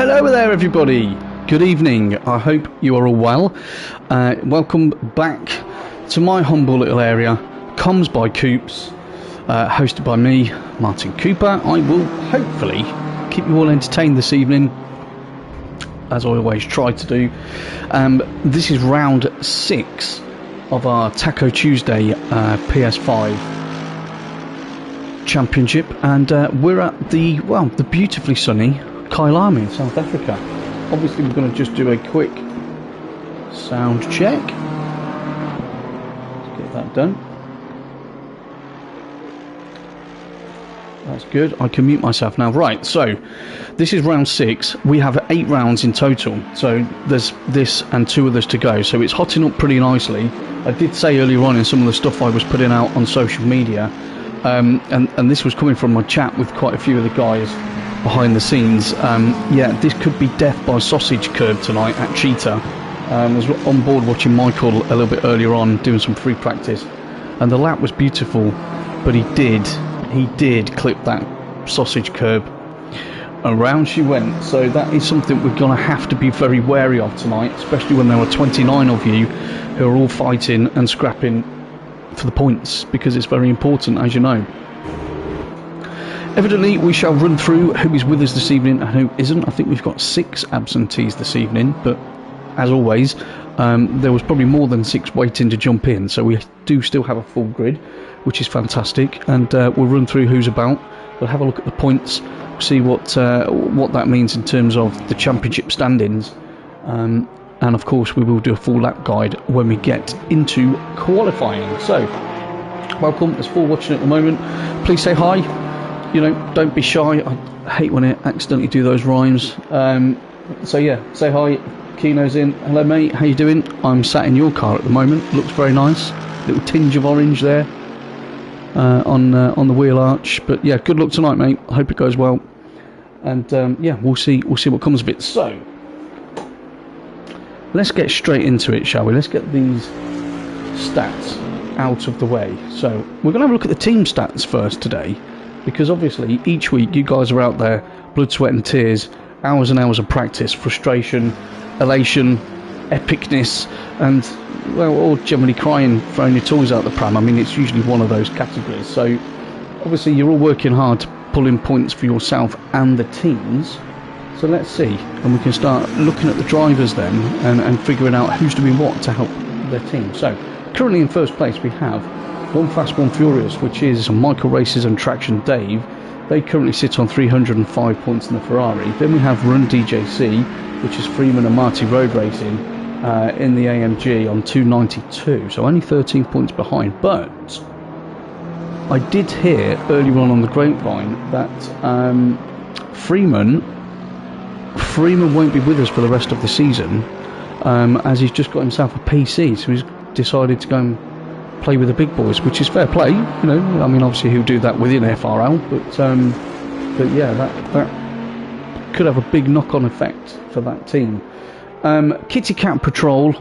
Hello there everybody, good evening, I hope you are all well. Welcome back to my humble little area, Comms by Coops, hosted by me, Martin Cooper. I will hopefully keep you all entertained this evening, as I always try to do. This is round 6 of our Taco Tuesday PS5 Championship, and we're at the beautifully sunny Kyalami in South Africa. Obviously we're going to just do a quick sound check. Let's get that done. That's good. I can mute myself now. Right, so this is round 6. We have 8 rounds in total, so there's this and 2 others to go, so it's hotting up pretty nicely. I did say earlier on in some of the stuff I was putting out on social media, and this was coming from my chat with quite a few of the guys behind the scenes. Yeah, this could be death by sausage curb tonight at Cheetah. I was on board watching Michael a little bit earlier on doing some free practice, and the lap was beautiful, but he did clip that sausage curb. Around she went, so that is something we're going to have to be very wary of tonight, especially when there are 29 of you who are all fighting and scrapping for the points, because it's very important, as you know. Evidently we shall run through who is with us this evening and who isn't. I think we've got 6 absentees this evening, but as always there was probably more than 6 waiting to jump in, so we do still have a full grid, which is fantastic, and we'll run through who's about. We'll have a look at the points, see what that means in terms of the championship standings, and of course we will do a full lap guide when we get into qualifying. So welcome, there's 4 watching at the moment. Please say hi, you know, don't be shy. I hate when I accidentally do those rhymes. So yeah, say hi. Kino's in. Hello mate, how you doing? I'm sat in your car at the moment, looks very nice, little tinge of orange there on the wheel arch. But yeah, good luck tonight mate, I hope it goes well, and yeah, we'll see what comes of it. So let's get straight into it, shall we? Let's get these stats out of the way. So we're going to have a look at the team stats first today, because obviously each week you guys are out there, blood, sweat and tears, hours and hours of practice, frustration, elation, epicness, and well, all generally crying, throwing your toys out the pram. I mean, it's usually one of those categories. So obviously you're all working hard to pull in points for yourself and the teams. So let's see, and we can start looking at the drivers then, and figuring out who's doing what to help their team. So currently in first place we have One Fast One Furious, which is Michael Races and Traction Dave. They currently sit on 305 points in the Ferrari. Then we have Rd6, which is Freeman and Marty Road Racing in the AMG on 292, so only 13 points behind. But I did hear earlier on the grapevine that Freeman won't be with us for the rest of the season, as he's just got himself a PC, so he's decided to go and play with the big boys, which is fair play, you know. I mean, obviously he'll do that within FRL, but yeah, that could have a big knock-on effect for that team. Kitty Cat Patrol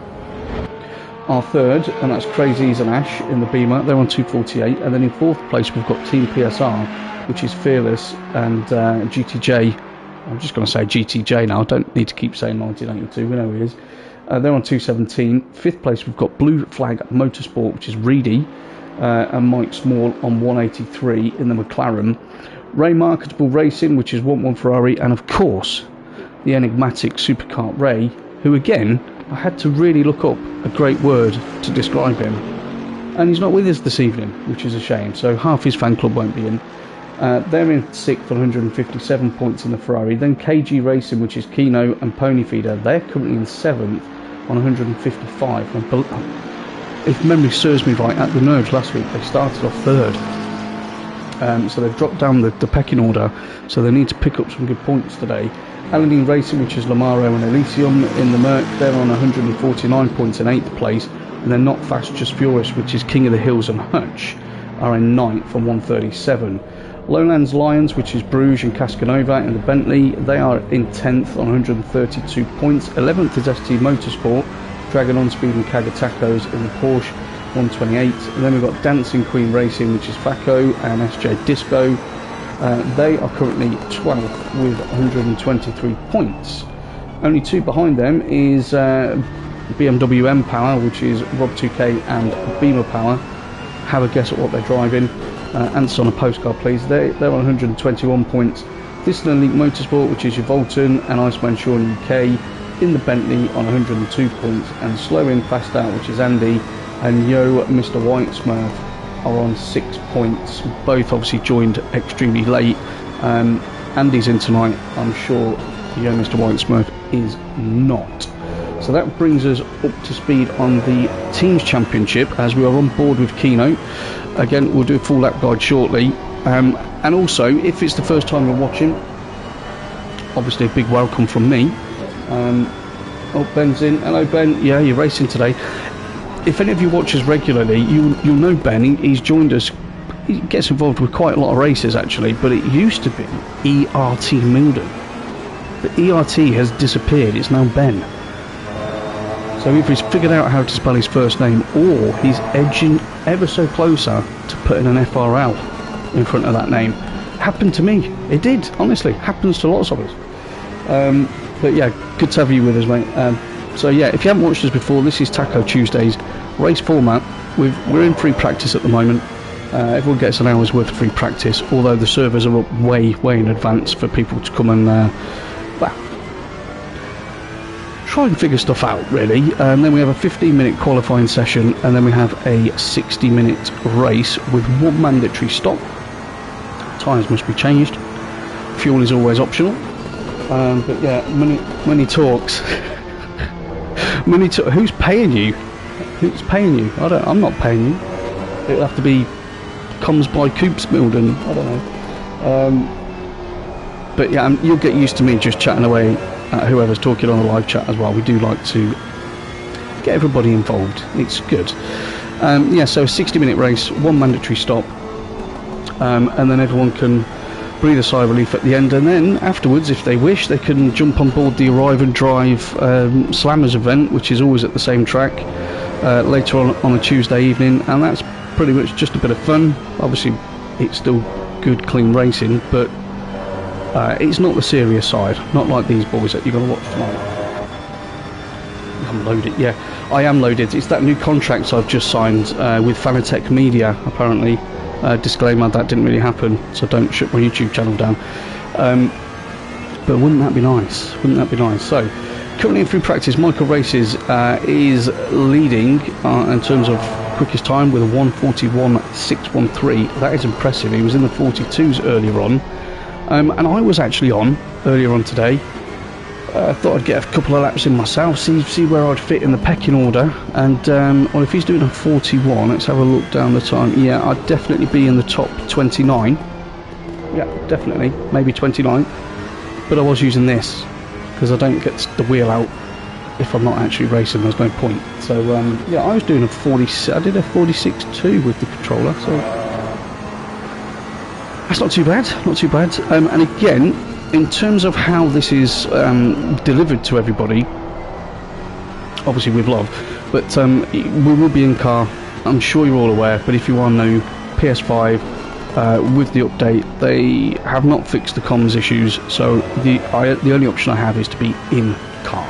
are third, and that's Crazies and Ash in the Beamer. They're on 248, and then in fourth place we've got Team PSR, which is Fearless and GTJ. I'm just going to say GTJ now, I don't need to keep saying 1982, we know who he is. They're on 217. Fifth place we've got Blue Flag Motorsport, which is Reedy, and Mike Small on 183 in the McLaren. Ray Marketable Racing, which is 11 Ferrari, and of course the enigmatic Superkart Ray, who again I had to really look up a great word to describe him, and he's not with us this evening, which is a shame, so half his fan club won't be in. They're in 6th on 157 points in the Ferrari. Then KG Racing, which is Kino and Pony Feeder, they're currently in 7th on 155. If memory serves me right, at the Nerves last week they started off 3rd, so they've dropped down the pecking order, so they need to pick up some good points today. Aladine Racing, which is Lamaro and Elysium in the Merc, they're on 149 points in 8th place, and they're Not Fast Just Furious, which is King of the Hills and Hutch, are in 9th on 137. Lowlands Lions, which is Bruges and Cascanova in the Bentley, they are in 10th on 132 points. 11th is ST Motorsport, Dragon On Speed and Kagatacos in the Porsche, 128. And then we've got Dancing Queen Racing, which is Faco and SJ Disco They are currently 12th with 123 points. Only two behind them is BMW M Power, which is Rob2K and Beamer Power. Have a guess at what they're driving. Answer on a postcard, please. They're on 121 points. This is Elite Motorsport, which is your Volton and Iceman Sean UK in the Bentley on 102 points, and slow in fast out, which is Andy and Yo Mr. White Smurf are on 6 points. Both obviously joined extremely late. Andy's in tonight. I'm sure Yo Mr. White Smurf is not. So that brings us up to speed on the Teams Championship, as we are on board with Keynote. Again, we'll do a full lap guide shortly. And also, if it's the first time you're watching, obviously a big welcome from me. Oh, Ben's in. Hello, Ben. Yeah, you're racing today. If any of you watch us regularly, you'll know Ben. He's joined us. He gets involved with quite a lot of races, actually, but it used to be ERT Milden. The ERT has disappeared. It's now Ben. So either he's figured out how to spell his first name, or he's edging ever so closer to putting an FRL in front of that name. Happened to me. It did, honestly. Happens to lots of us. But yeah, good to have you with us, mate. So yeah, if you haven't watched us before, this is Taco Tuesdays race format. We're in free practice at the moment. Everyone gets an hour's worth of free practice, although the servers are up way in advance for people to come and try and figure stuff out, really. And then we have a 15-minute qualifying session, and then we have a 60-minute race with one mandatory stop. Tyres must be changed. Fuel is always optional. But yeah, money talks. Who's paying you? Who's paying you? I'm not paying you. It'll have to be comes by Coops Milden. I don't know. But yeah, you'll get used to me just chatting away at whoever's talking on the live chat as well. We do like to get everybody involved. It's good. Yeah, so a 60-minute race, one mandatory stop, and then everyone can breathe a sigh of relief at the end, and then afterwards, if they wish, they can jump on board the Arrive and Drive Slammers event, which is always at the same track later on a Tuesday evening, and that's pretty much just a bit of fun. Obviously it's still good, clean racing, but it's not the serious side, not like these boys that you're going to watch tonight. I'm loaded. Yeah, I am loaded. It's that new contract I've just signed with Fanatec Media, apparently. Disclaimer, that didn't really happen, so don't shut my YouTube channel down. But wouldn't that be nice? Wouldn't that be nice? So, currently in free practice, Michael Races is leading in terms of quickest time with a 1:41.613. That is impressive. He was in the 42s earlier on. And I was actually on earlier on today. I thought I'd get a couple of laps in myself, see where I'd fit in the pecking order. And well, if he's doing a 41, let's have a look down the time. Yeah, I'd definitely be in the top 29. Yeah, definitely, maybe 29. But I was using this because I don't get the wheel out if I'm not actually racing. There's no point. So yeah, I was doing a 40. I did a 46.2 with the controller. So that's not too bad. Not too bad. And again, in terms of how this is delivered to everybody, obviously with love, but we will be in car. I'm sure you're all aware, but if you are new, PS5 with the update, they have not fixed the comms issues, so the only option I have is to be in car.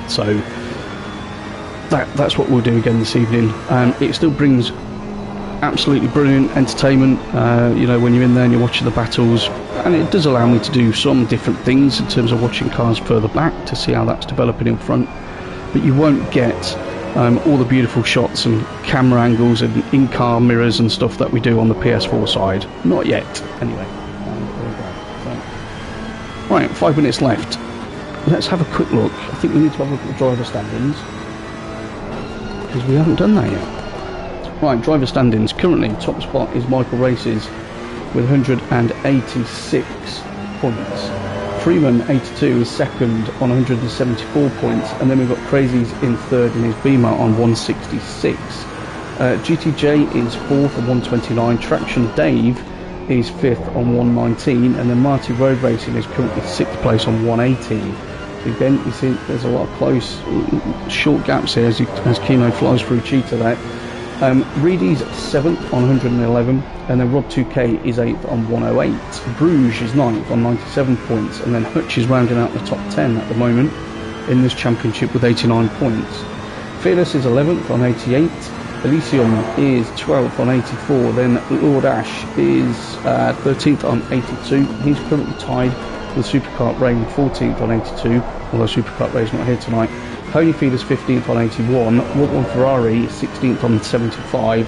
So that's what we'll do again this evening. It still brings absolutely brilliant entertainment, you know, when you're in there and you're watching the battles, and it does allow me to do some different things in terms of watching cars further back to see how that's developing in front, but you won't get all the beautiful shots and camera angles and in-car mirrors and stuff that we do on the PS4 side. Not yet, anyway. Right, 5 minutes left. Let's have a quick look. I think we need to have a look at the driver standings, because we haven't done that yet. Right, driver standings. Currently, top spot is Michael Races with 186 points. Freeman, 82, is second on 174 points. And then we've got Crazies in third in his Beamer on 166. GTJ is fourth on 129. Traction Dave is fifth on 119. And then Marty Road Racing is currently sixth place on 118. So again, you see there's a lot of close, short gaps here as Kino flies through Cheetah there. Reedy's 7th on 111, and then Rd6 is 8th on 108. Bruges is 9th on 97 points, and then Hutch is rounding out the top 10 at the moment in this championship with 89 points. Fearless is 11th on 88. Elysium is 12th on 84. Then Lord Ash is 13th on 82. He's currently tied with Supercart Ray 14th on 82, although Supercart Ray's not here tonight. Pony Feeder's 15th on 81. One Ferrari 16th on 75.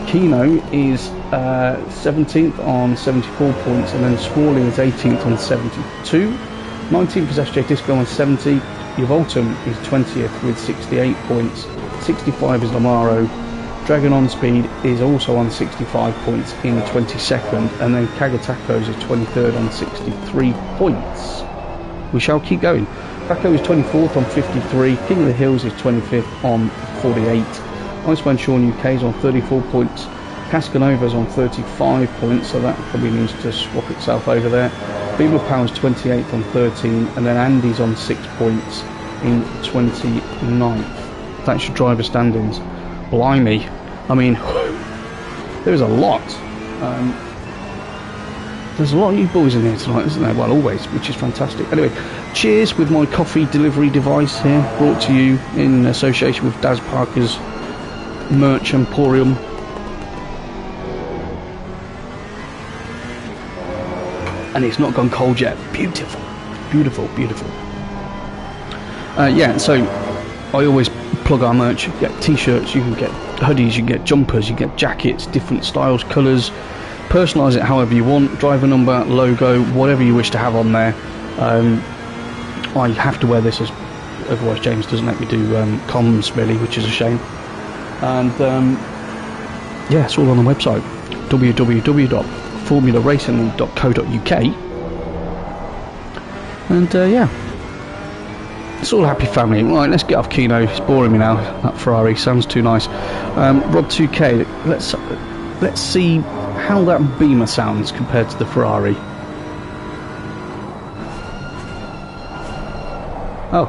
Kino is 17th on 74 points, and then Smalley is 18th on 72. 19th is SJ Disco on 70. Uvoltum is 20th with 68 points. 65 is Lamaro. Dragon on Speed is also on 65 points in 22nd, and then Kagatakos is 23rd on 63 points. We shall keep going. Baco is 24th on 53. King of the Hills is 25th on 48. Iceman Sean UK is on 34 points. Caskanova's on 35 points, so that probably needs to swap itself over there. Beamer Power's 28th on 13, and then Andy's on 6 points in 29th. That's your driver standings. Blimey. I mean, there's a lot. There's a lot of you boys in here tonight, isn't there? Well, always, which is fantastic. Anyway, cheers with my coffee delivery device here, brought to you in association with Daz Parker's Merch Emporium. And it's not gone cold yet. Beautiful, beautiful, beautiful. Yeah, so I always plug our merch. You get t-shirts, you can get hoodies, you can get jumpers, you get jackets, different styles, colours. Personalise it however you want. Driver number, logo, whatever you wish to have on there. I have to wear this, otherwise James doesn't let me do comms really, which is a shame. And yeah, it's all on the website, www.formularacingleague.co.uk. And yeah, it's all happy family. Right, let's get off Kino. It's boring me now. That Ferrari sounds too nice. Rd6, let's see how that Beamer sounds compared to the Ferrari. Oh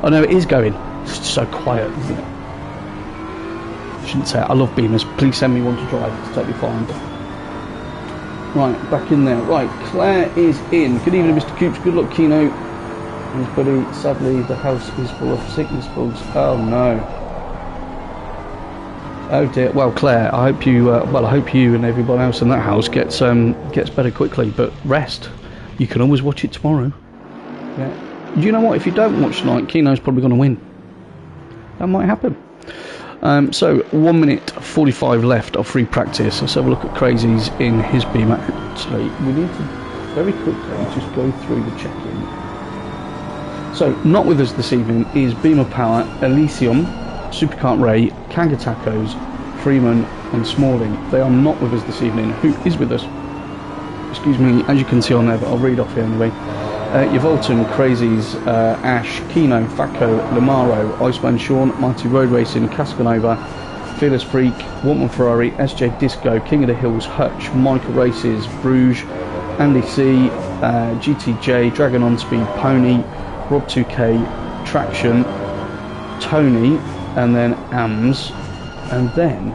no, it is going. It's so quiet, isn't it? I shouldn't say it. I love Beamers. Please send me one to drive. It's totally fine. Right, back in there. Right, Claire is in. Good evening, Mr. Coops. Good luck, Kino. And buddy, sadly, the house is full of sickness bugs. Oh no. Oh dear. Well, Claire, I hope you. I hope you and everyone else in that house gets better quickly. But rest. You can always watch it tomorrow. Yeah. Do you know what? If you don't watch tonight, Kino's probably going to win. That might happen. So 1 minute 45 left of free practice. Let's have a look at Crazy's in his Beamer. Actually, we need to very quickly just go through the check-in. So, not with us this evening is Beamer Power, Elysium, Supercart Ray, Kangatacos, Freeman and Smalling. They are not with us this evening. Who is with us? Excuse me, as you can see on there, but I'll read off here anyway. Yavolton, Crazies, Ash, Kino, Faco, Lamaro, Iceman Sean, Mighty Road Racing, Cascanova, Fearless Freak, Wontman Ferrari, SJ Disco, King of the Hills, Hutch, Michael Races, Bruges, Andy C, GTJ, Dragon on Speed, Pony, Rd6, Traction, Tony, and then AMS, and then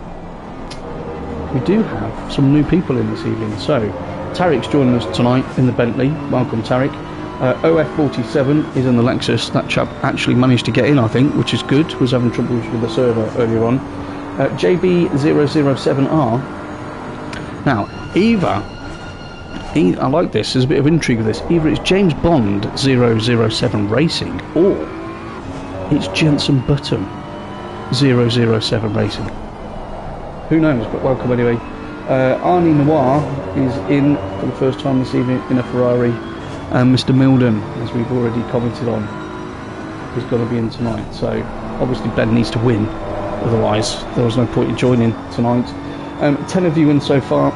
we do have some new people in this evening. So Tarek's joining us tonight in the Bentley. Welcome, Tarek. OF47 is in the Lexus. That chap actually managed to get in, I think, which is good. Was having troubles with the server earlier on. JB007R. Now, I like this. There's a bit of intrigue with this. Either it's James Bond 007 Racing, or it's Jensen Button 007 Racing. Who knows? But welcome anyway. Arnie Noir is in for the first time this evening in a Ferrari. And Mr. Milden, as we've already commented on, is going to be in tonight. So obviously Ben needs to win, otherwise there was no point in joining tonight. 10 of you in so far.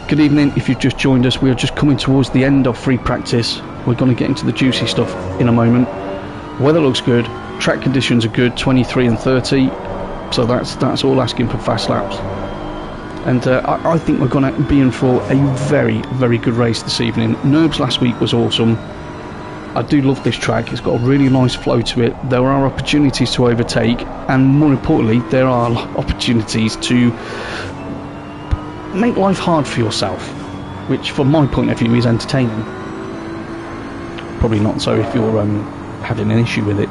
Good evening. If you've just joined us, we are just coming towards the end of free practice. We're going to get into the juicy stuff in a moment. Weather looks good. Track conditions are good, 23 and 30. So that's all asking for fast laps. And I think we're going to be in for a very, very good race this evening. Nerbs last week was awesome. I do love this track. It's got a really nice flow to it. There are opportunities to overtake, and more importantly, there are opportunities to make life hard for yourself, which from my point of view is entertaining. Probably not so if you're having an issue with it.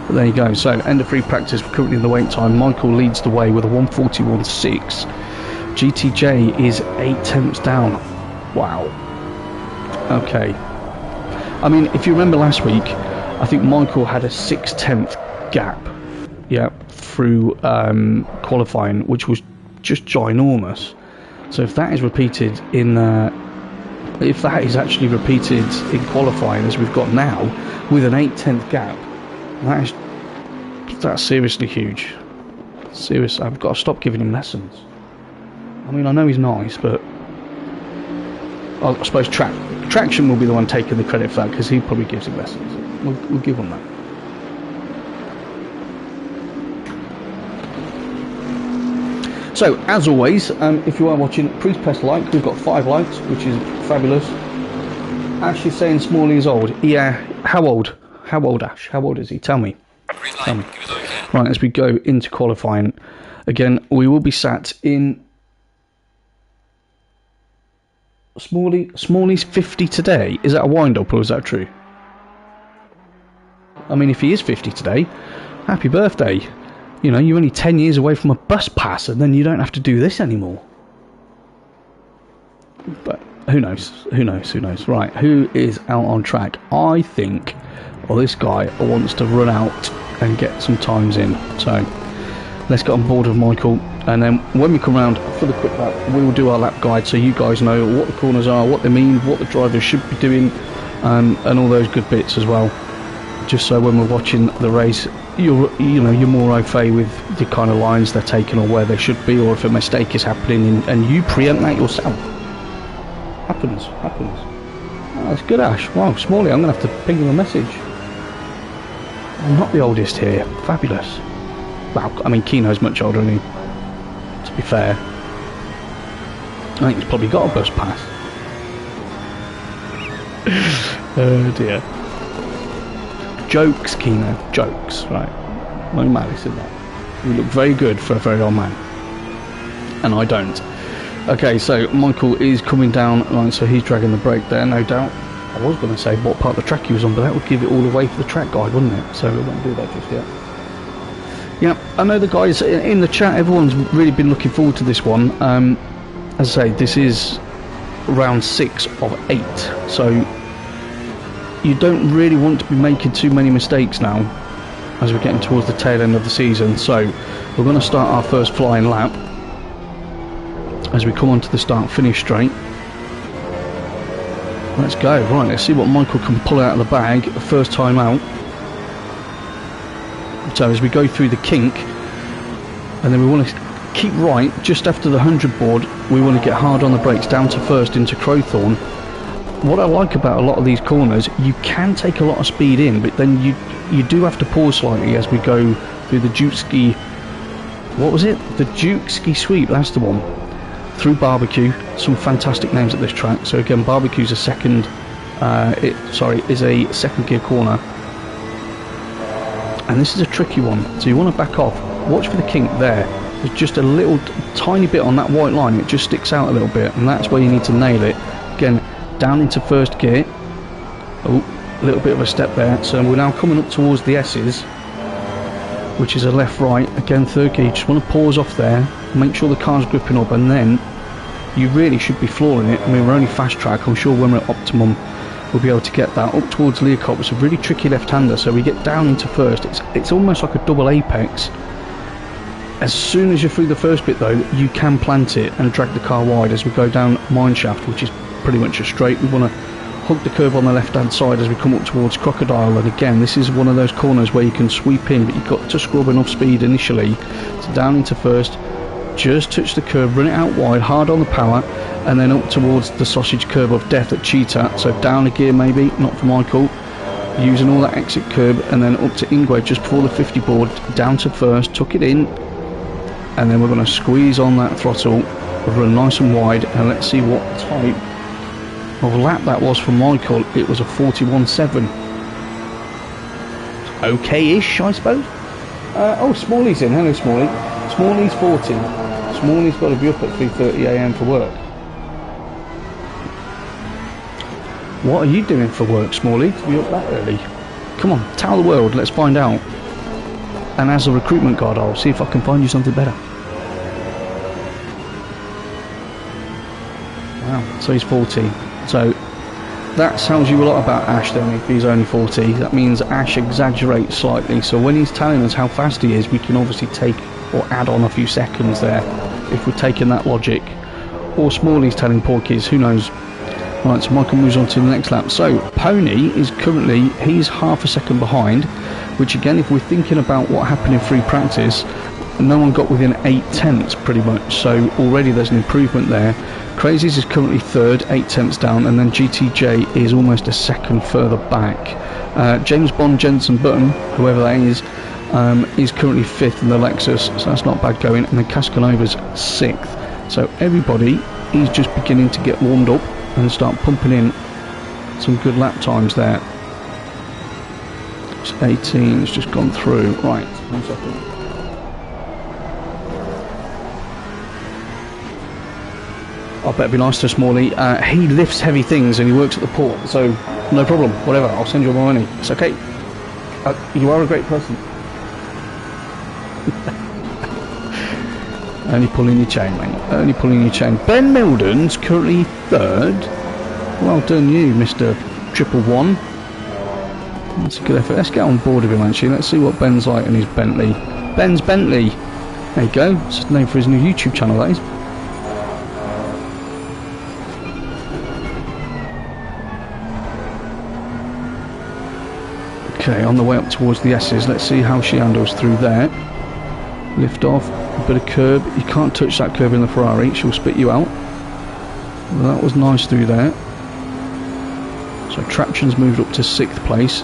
But there you go. So end of free practice. We're currently in the wait time. Michael leads the way with a 1:41.6. GTJ is 8 tenths down. Wow. Okay. I mean, if you remember last week, I think Michael had a 6/10 gap, yeah, through qualifying, which was just ginormous. So if that is repeated in, if that is actually repeated in qualifying as we've got now, with an 8/10 gap, that's seriously huge. Serious. I've got to stop giving him lessons. I mean, I know he's nice, but I suppose Traction will be the one taking the credit for that, because he probably gives him lessons. We'll give him that. So, as always, if you are watching, please press like. We've got 5 likes, which is fabulous. Ash is saying Smalley is old. Yeah, how old? How old, Ash? How old is he? Tell me. Tell me. Right, as we go into qualifying, again, we will be sat in... Smalley's 50 today. Is that a wind-up or is that true? I mean, if he is 50 today, happy birthday. You know, you're only 10 years away from a bus pass, and then you don't have to do this anymore. But who knows? Who knows? Who knows? Right, who is out on track? I think, well, this guy wants to run out and get some times in. So let's get on board with Michael, and then when we come round for the quick lap, we will do our lap guide so you guys know what the corners are, what they mean, what the drivers should be doing, and all those good bits as well. Just so when we're watching the race, you're more au fait with the kind of lines they're taking or where they should be, or if a mistake is happening and you preempt that yourself. Happens. Oh, that's good, Ash. Wow, Smalley, I'm going to have to ping him a message. I'm not the oldest here. Fabulous. Well, I mean, Keno's much older than me, to be fair. I think he's probably got a bus pass. Oh dear. Jokes, Keno. Jokes, right. No malice in that. You look very good for a very old man. And I don't. Okay, so Michael is coming down, right, so he's dragging the brake there, no doubt. I was going to say what part of the track he was on, but that would give it all away for the track guide, wouldn't it? So we won't do that just yet. Yeah, I know the guys in the chat, everyone's really been looking forward to this one. As I say, this is round 6 of 8, so you don't really want to be making too many mistakes now as we're getting towards the tail end of the season. So we're going to start our first flying lap as we come onto the start-finish straight. Let's go. Right, let's see what Michael can pull out of the bag first time out. So as we go through the kink, and then we want to keep right just after the 100 board, we want to get hard on the brakes down to first into Crowthorne. What I like about a lot of these corners, you can take a lot of speed in, but then you do have to pause slightly as we go through the Dukeski. What was it? The Dukeski sweep. That's the one. Through Barbecue. Some fantastic names at this track. So again, Barbecue's a second. Is a second gear corner. And this is a tricky one. So you want to back off. Watch for the kink there. There's just a little tiny bit on that white line. It just sticks out a little bit, and that's where you need to nail it. Again, down into first gear. Oh, a little bit of a step there. So we're now coming up towards the S's, which is a left-right. Again, third gear. You just want to pause off there. Make sure the car's gripping up, and then you really should be flooring it. I mean, we're only fast track. I'm sure when we're at optimum, we'll be able to get that up towards Learcott. It's a really tricky left-hander, so we get down into first. It's almost like a double apex. As soon as you're through the first bit, though, you can plant it and drag the car wide as we go down Mineshaft, which is pretty much a straight. We want to hug the curve on the left-hand side as we come up towards Crocodile, and again, this is one of those corners where you can sweep in, but you've got to scrub enough speed initially. So down into first, just touch the curve, run it out wide, hard on the power, and then up towards the sausage curve of death at Cheetah. So down a gear maybe, not for Michael, using all that exit curb, and then up to Ingwe just before the 50 board, down to first, tuck it in, and then we're going to squeeze on that throttle, run nice and wide, and let's see what type of lap that was for Michael. It was a 41.7. okay-ish, I suppose. Oh, Smalley's in. Hello, Smalley. Smalley's 40. Smalley's got to be up at 3:30 a.m. for work. What are you doing for work, Smalley, to be up that early? Come on, tell the world, let's find out. And as a recruitment guard, I'll see if I can find you something better. Wow, so he's 40. So that tells you a lot about Ash then, if he's only 40. That means Ash exaggerates slightly. So when he's telling us how fast he is, we can obviously take or add on a few seconds there, if we're taking that logic. Or Smalley's telling poor kids, who knows. Right, so Michael moves on to the next lap. So Pony is currently, he's half a second behind, which again, if we're thinking about what happened in free practice, no one got within 8/10 pretty much, so already there's an improvement there. Crazies is currently third, 8/10 down, and then GTJ is almost a second further back. James Bond Jensen Button, whoever that is currently fifth in the Lexus, so that's not bad going, and then Caskanova's sixth. So everybody is just beginning to get warmed up and start pumping in some good lap times there. It's 18, it's just gone through. Right, 1 second. I better be nice to Smalley. He lifts heavy things and he works at the port, so no problem, whatever, I'll send you all my money. It's okay. You are a great person. Only pulling your chain, mate. Only pulling your chain. Ben Milden's currently third. Well done you, Mr. 111. That's a good effort. Let's get on board with him actually. Let's see what Ben's like in his Bentley. Ben's Bentley. There you go. It's the name for his new YouTube channel, that is. Okay, on the way up towards the S's. Let's see how she handles through there. Lift off, a bit of curb. You can't touch that curb in the Ferrari, she'll spit you out. Well, that was nice through there. So Traction's moved up to 6th place.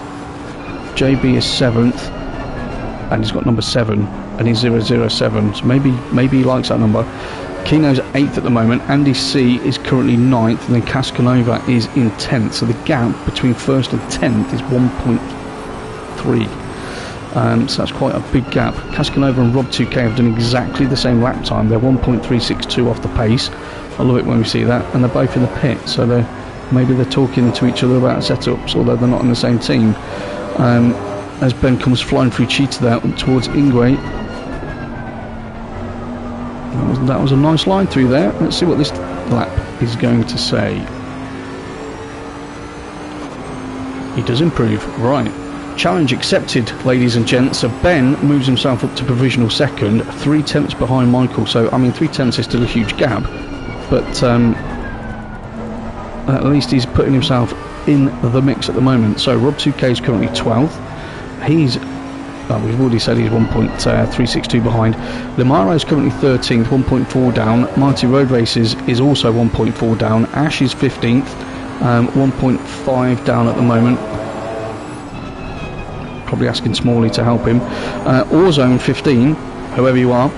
JB is 7th, and he's got number 7, and he's 007, so maybe he likes that number. Kino's 8th at the moment. Andy C is currently 9th, and then Cascanova is in 10th, so the gap between 1st and 10th is 1.3. So that's quite a big gap. Cascanova and Rd6 have done exactly the same lap time. They're 1.362 off the pace. I love it when we see that, and they're both in the pit, so maybe they're talking to each other about setups, although they're not on the same team. As Ben comes flying through Cheetah there towards Ingwe. That was a nice line through there. Let's see what this lap is going to say. He does improve, right. Challenge accepted, ladies and gents. So Ben moves himself up to provisional second, 3/10 behind Michael. So I mean 3/10 is still a huge gap, but at least he's putting himself in the mix at the moment. So Rd6 is currently 12th. He's we've already said he's 1.362 behind. Lamaro is currently 13th, 1.4 down. Mighty Road Races is also 1.4 down. Ash is 15th, 1.5 down at the moment. Probably asking Smalley to help him. Orzone 15, whoever you are,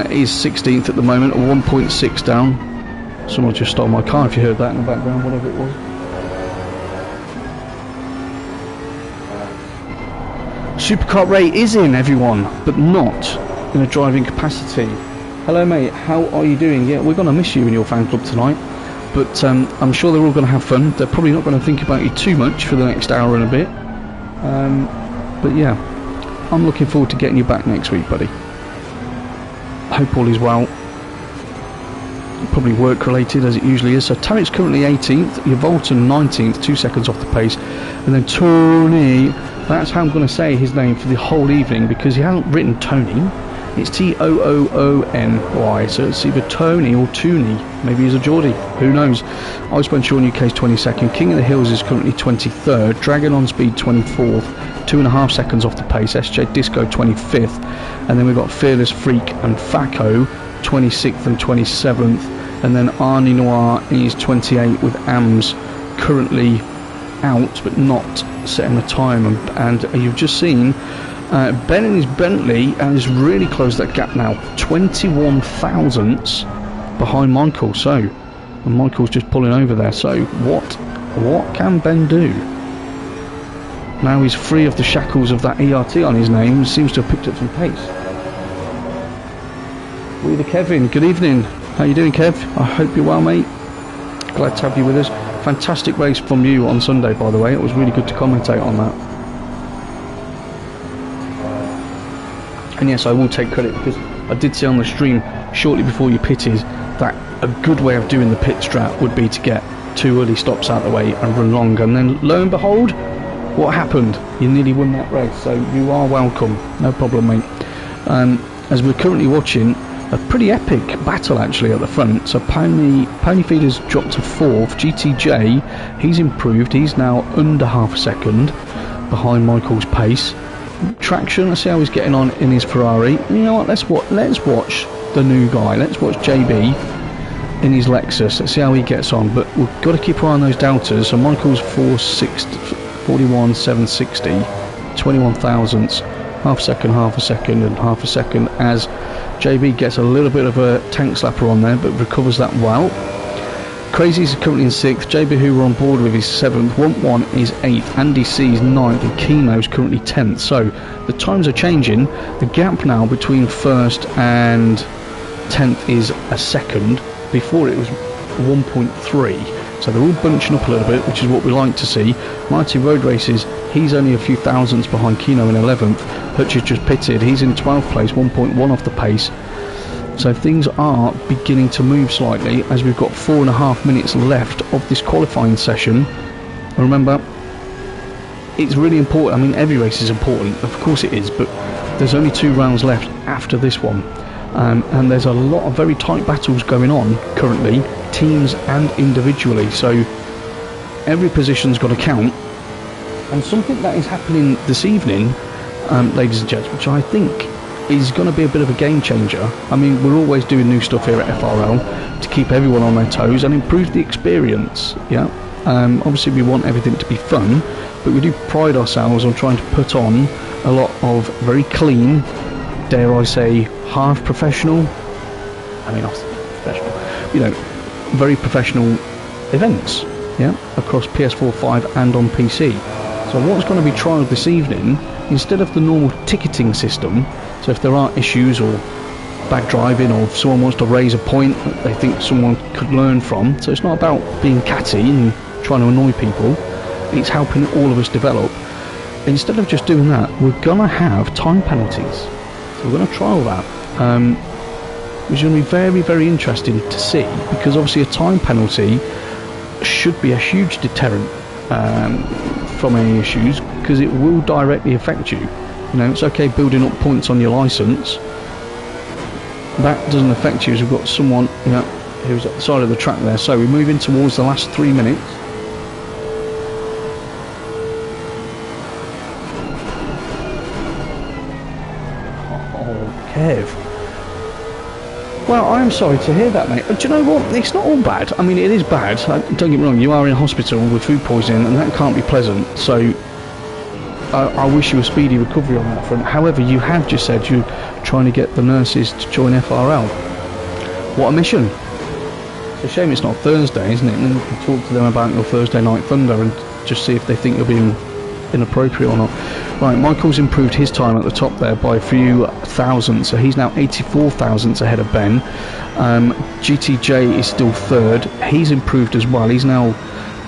is 16th at the moment, 1.6 down. Someone just stole my car, if you heard that in the background, whatever it was. Supercar Ray is in, everyone, but not in a driving capacity. Hello mate, how are you doing? Yeah, we're going to miss you in your fan club tonight, but I'm sure they're all going to have fun. They're probably not going to think about you too much for the next hour and a bit. But yeah, I'm looking forward to getting you back next week, buddy. Hope all is well. Probably work related as it usually is. So Tarrek's currently 18th, Yavolton 19th, 2 seconds off the pace, and then Tony, that's how I'm going to say his name for the whole evening, because he hasn't written Tony, it's Toony, so it's either Tony or Tooney. Maybe he's a Geordie, who knows. I spent Sean UK's 22nd, King of the Hills is currently 23rd, Dragon on Speed 24th, 2.5 seconds off the pace, SJ Disco 25th, and then we've got Fearless Freak and Faco 26th and 27th, and then Arnie Noir is 28 with AMS currently out but not setting the time, and you've just seen Ben in his Bentley has really closed that gap now, 21 thousandths behind Michael, and Michael's just pulling over there. So what can Ben do? Now he's free of the shackles of that ERT on his name, seems to have picked up some pace. We the Kevin, good evening. How you doing, Kev? I hope you're well, mate. Glad to have you with us. Fantastic race from you on Sunday, by the way. It was really good to commentate on that. And yes, I will take credit, because I did see on the stream shortly before you pitted that a good way of doing the pit strat would be to get 2 early stops out of the way and run long, and then lo and behold, what happened? You nearly won that race, so you are welcome. No problem, mate. As we're currently watching a pretty epic battle actually at the front. So Pony Feeder's dropped to 4th. GTJ, he's improved. He's now under half a second behind Michael's pace. Traction, let's see how he's getting on in his Ferrari. You know what, let's watch the new guy. Let's watch JB in his Lexus. Let's see how he gets on. But we've got to keep an eye on those doubters. So Michael's 41,760, 21 thousandths, half a second, and half a second, as JB gets a little bit of a tank slapper on there, but recovers that well. Crazy's currently in 6th, JB, who we're on board with, is 7th, Want1 is 8th, Andy C is 9th, and Keno's currently 10th. So the times are changing. The gap now between 1st and 10th is a second. Before it was 1.3. So they're all bunching up a little bit, which is what we like to see. Mighty Road Races, he's only a few thousandths behind Keno in 11th. Hutch has just pitted, he's in 12th place, 1.1 off the pace. So things are beginning to move slightly, as we've got 4.5 minutes left of this qualifying session. And remember, it's really important. I mean, every race is important, of course it is, but there's only 2 rounds left after this one. And there's a lot of very tight battles going on currently, teams and individually, so every position's got to count. And something that is happening this evening, ladies and gents, which I think is going to be a bit of a game changer. I mean, we're always doing new stuff here at FRL to keep everyone on their toes and improve the experience. Yeah, obviously we want everything to be fun, but we do pride ourselves on trying to put on a lot of very clean, dare I say, half professional, I mean, professional, you know, very professional events, yeah, across PS4, 5 and on PC. So what's going to be trialled this evening, instead of the normal ticketing system, so if there are issues or bad driving, or if someone wants to raise a point that they think someone could learn from, so it's not about being catty and trying to annoy people, it's helping all of us develop. Instead of just doing that, we're going to have time penalties. So we're going to trial that, which is going to be very, very interesting to see, because obviously a time penalty should be a huge deterrent from any issues, because it will directly affect you. You know, it's okay building up points on your license. That doesn't affect you, as we've got someone, you know, who's at the side of the track there. So we're moving towards the last 3 minutes. Kev. Well, I'm sorry to hear that, mate. But do you know what? It's not all bad. I mean, it is bad. Don't get me wrong, you are in hospital with food poisoning, and that can't be pleasant. So I wish you a speedy recovery on that front. However, you have just said you're trying to get the nurses to join FRL. What a mission. It's a shame it's not Thursday, isn't it? And then you can talk to them about your Thursday Night Thunder and just see if they think you're being inappropriate or not. Right, Michael's improved his time at the top there by a few thousandths, so he's now 84 thousandths ahead of Ben. GTJ is still 3rd, he's improved as well, he's now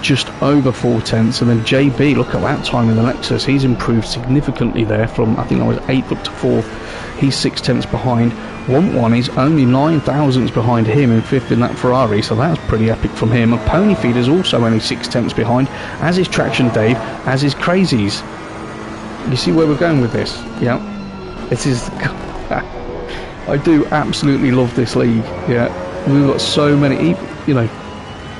just over 4 tenths, and then JB, look at that time in the Lexus, he's improved significantly there from, I think I was 8th up to 4th, he's 6 tenths behind. Want1 is only 9 thousandths behind him in 5th in that Ferrari, so that's pretty epic from him. And Pony Feeder's also only 6 tenths behind, as is Traction Dave, as is Crazies. You see where we're going with this? Yeah, this is I do absolutely love this league. Yeah, we've got so many, you know,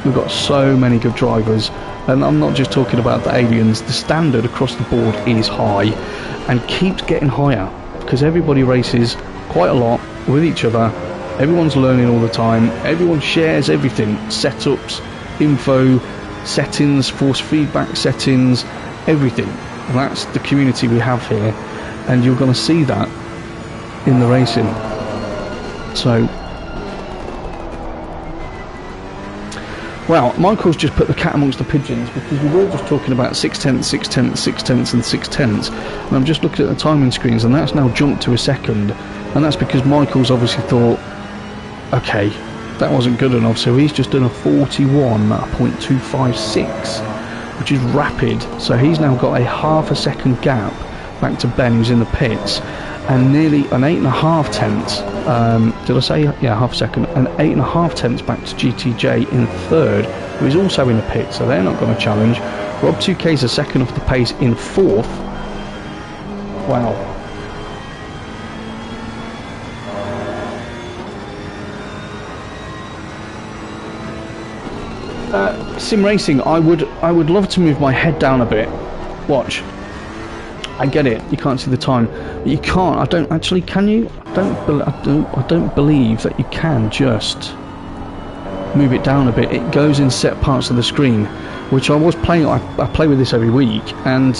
we've got so many good drivers, and I'm not just talking about the aliens. The standard across the board is high and keeps getting higher, because everybody races quite a lot with each other, everyone's learning all the time, everyone shares everything, setups, info, settings, force feedback settings, everything. And that's the community we have here, and you're going to see that in the racing. So Well, Michael's just put the cat amongst the pigeons, because we were just talking about 6/10, 6/10, 6/10 and 6/10, and I'm just looking at the timing screens, and that's now jumped to a second, and that's because Michael's obviously thought, okay, that wasn't good enough, so he's just done a 41.256, which is rapid. So he's now got a half a second gap back to Ben, who's in the pits, and nearly an 8.5 tenths, did I say? Yeah, half a second, and 8.5 tenths back to GTJ in third, who is also in the pit, so they're not going to challenge. Rd6 is a second off the pace in fourth. Wow. Sim racing, I would love to move my head down a bit. Watch. I get it. You can't see the time, but you can't. I don't actually. Can you? I don't believe that you can just move it down a bit. It goes in set parts of the screen, which I was playing. I play with this every week, and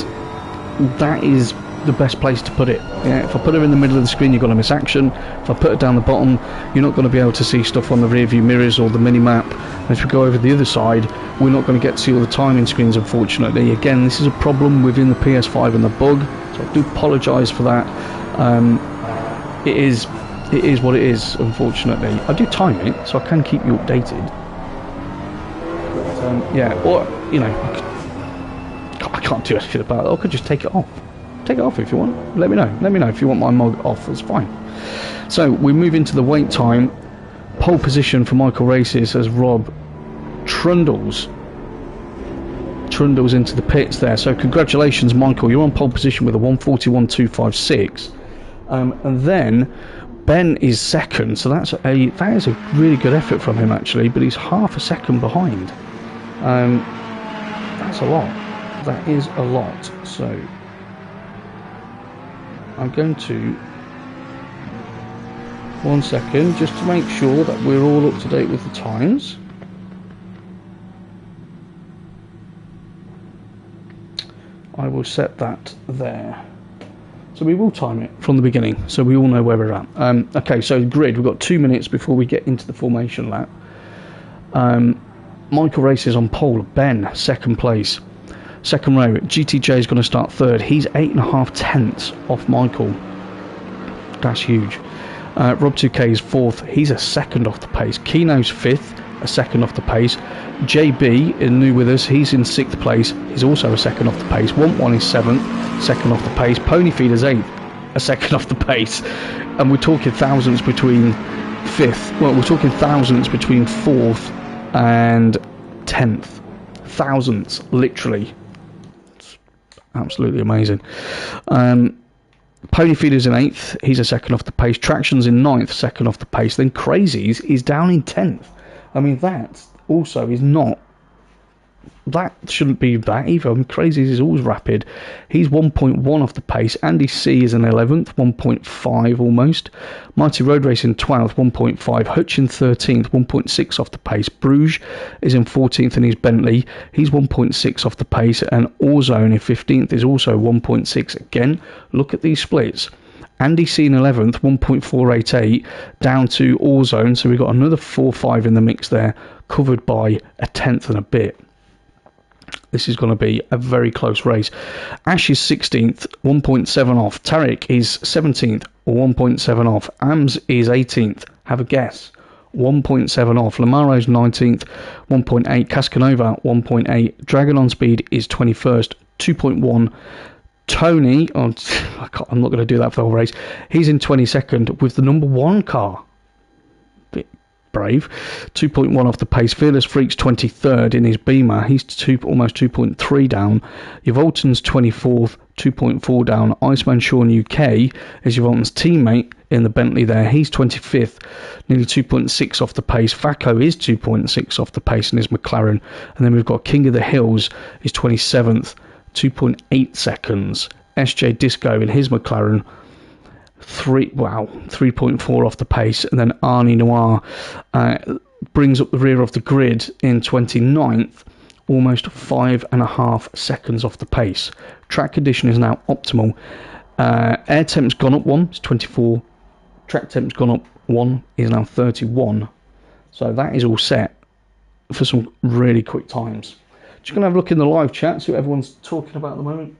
that is the best place to put it. Yeah, if I put it in the middle of the screen, you're going to miss action. If I put it down the bottom, you're not going to be able to see stuff on the rear view mirrors or the mini map. And if we go over the other side, we're not going to get to see all the timing screens, unfortunately. Again, this is a problem within the PS5 and the bug, so I do apologise for that. It is what it is, unfortunately. I do time it, so I can keep you updated. But, yeah, or, you know, I can't do anything about it. I could just take it off. Take it off if you want. Let me know. Let me know if you want my mod off. That's fine. So we move into the wait time. Pole position for Michael Races as Rob trundles into the pits there. So congratulations, Michael. You're on pole position with a 141.256. And then Ben is second. So that is a really good effort from him actually. But he's half a second behind. That's a lot. That is a lot. So I'm going to, one second, just to make sure that we're all up to date with the times. I will set that there. So we will time it from the beginning, so we all know where we're at. Okay, so grid, we've got 2 minutes before we get into the formation lap. Michael Races on pole, Ben, second place. Second row, GTJ is going to start third. He's 8.5 tenths off Michael. That's huge. Rd6 is fourth. He's a second off the pace. Keno's fifth, a second off the pace. JB is new with us. He's in sixth place. He's also a second off the pace. Want1 is seventh, second off the pace. Ponyfeeder's eighth, a second off the pace. And we're talking thousands between fifth. Well, we're talking thousands between fourth and 10th. Thousands, literally. Absolutely amazing. Ponyfeeder's in 8th, he's a second off the pace. Traction's in 9th, second off the pace. Then Crazy's is down in 10th. I mean, that also is not, that shouldn't be that either. I mean, Crazy's is always rapid. He's 1.1 off the pace. Andy C is in 11th, 1.5 almost. Mighty Road Racing 12th, 1.5. Hutch in 13th, 1.6 off the pace. Bruges is in 14th and he's Bentley. He's 1.6 off the pace. And Orzone in 15th is also 1.6. Again, look at these splits. Andy C in 11th, 1.488 down to Orzone. So we've got another 4.5 in the mix there, covered by a tenth and a bit. This is going to be a very close race. Ash is 16th, 1.7 off. Tarek is 17th, or 1.7 off. Ams is 18th. Have a guess. 1.7 off. Lamaro's 19th, 1.8. Cascanova, 1.8. Dragon on Speed is 21st, 2.1. Tony, I'm not going to do that for the whole race. He's in 22nd with the number 1 car. Bit brave. 2.1 off the pace. Fearless Freak's 23rd in his Beamer. He's almost 2.3 down. Yvolton's 24th, 2.4 down. Iceman Sean UK is Yvolton's teammate in the Bentley there. He's 25th, nearly 2.6 off the pace. Faco is 2.6 off the pace in his McLaren. And then we've got King of the Hills is 27th, 2.8 seconds. SJ Disco in his McLaren, 3.4 off the pace. And then Arnie Noir brings up the rear of the grid in 29th, almost 5.5 seconds off the pace. Track condition is now optimal. Air temp's gone up 1, it's 24. Track temp's gone up 1, is now 31. So that is all set. for some really quick times. Just going to have a look in the live chat, see what everyone's talking about at the moment.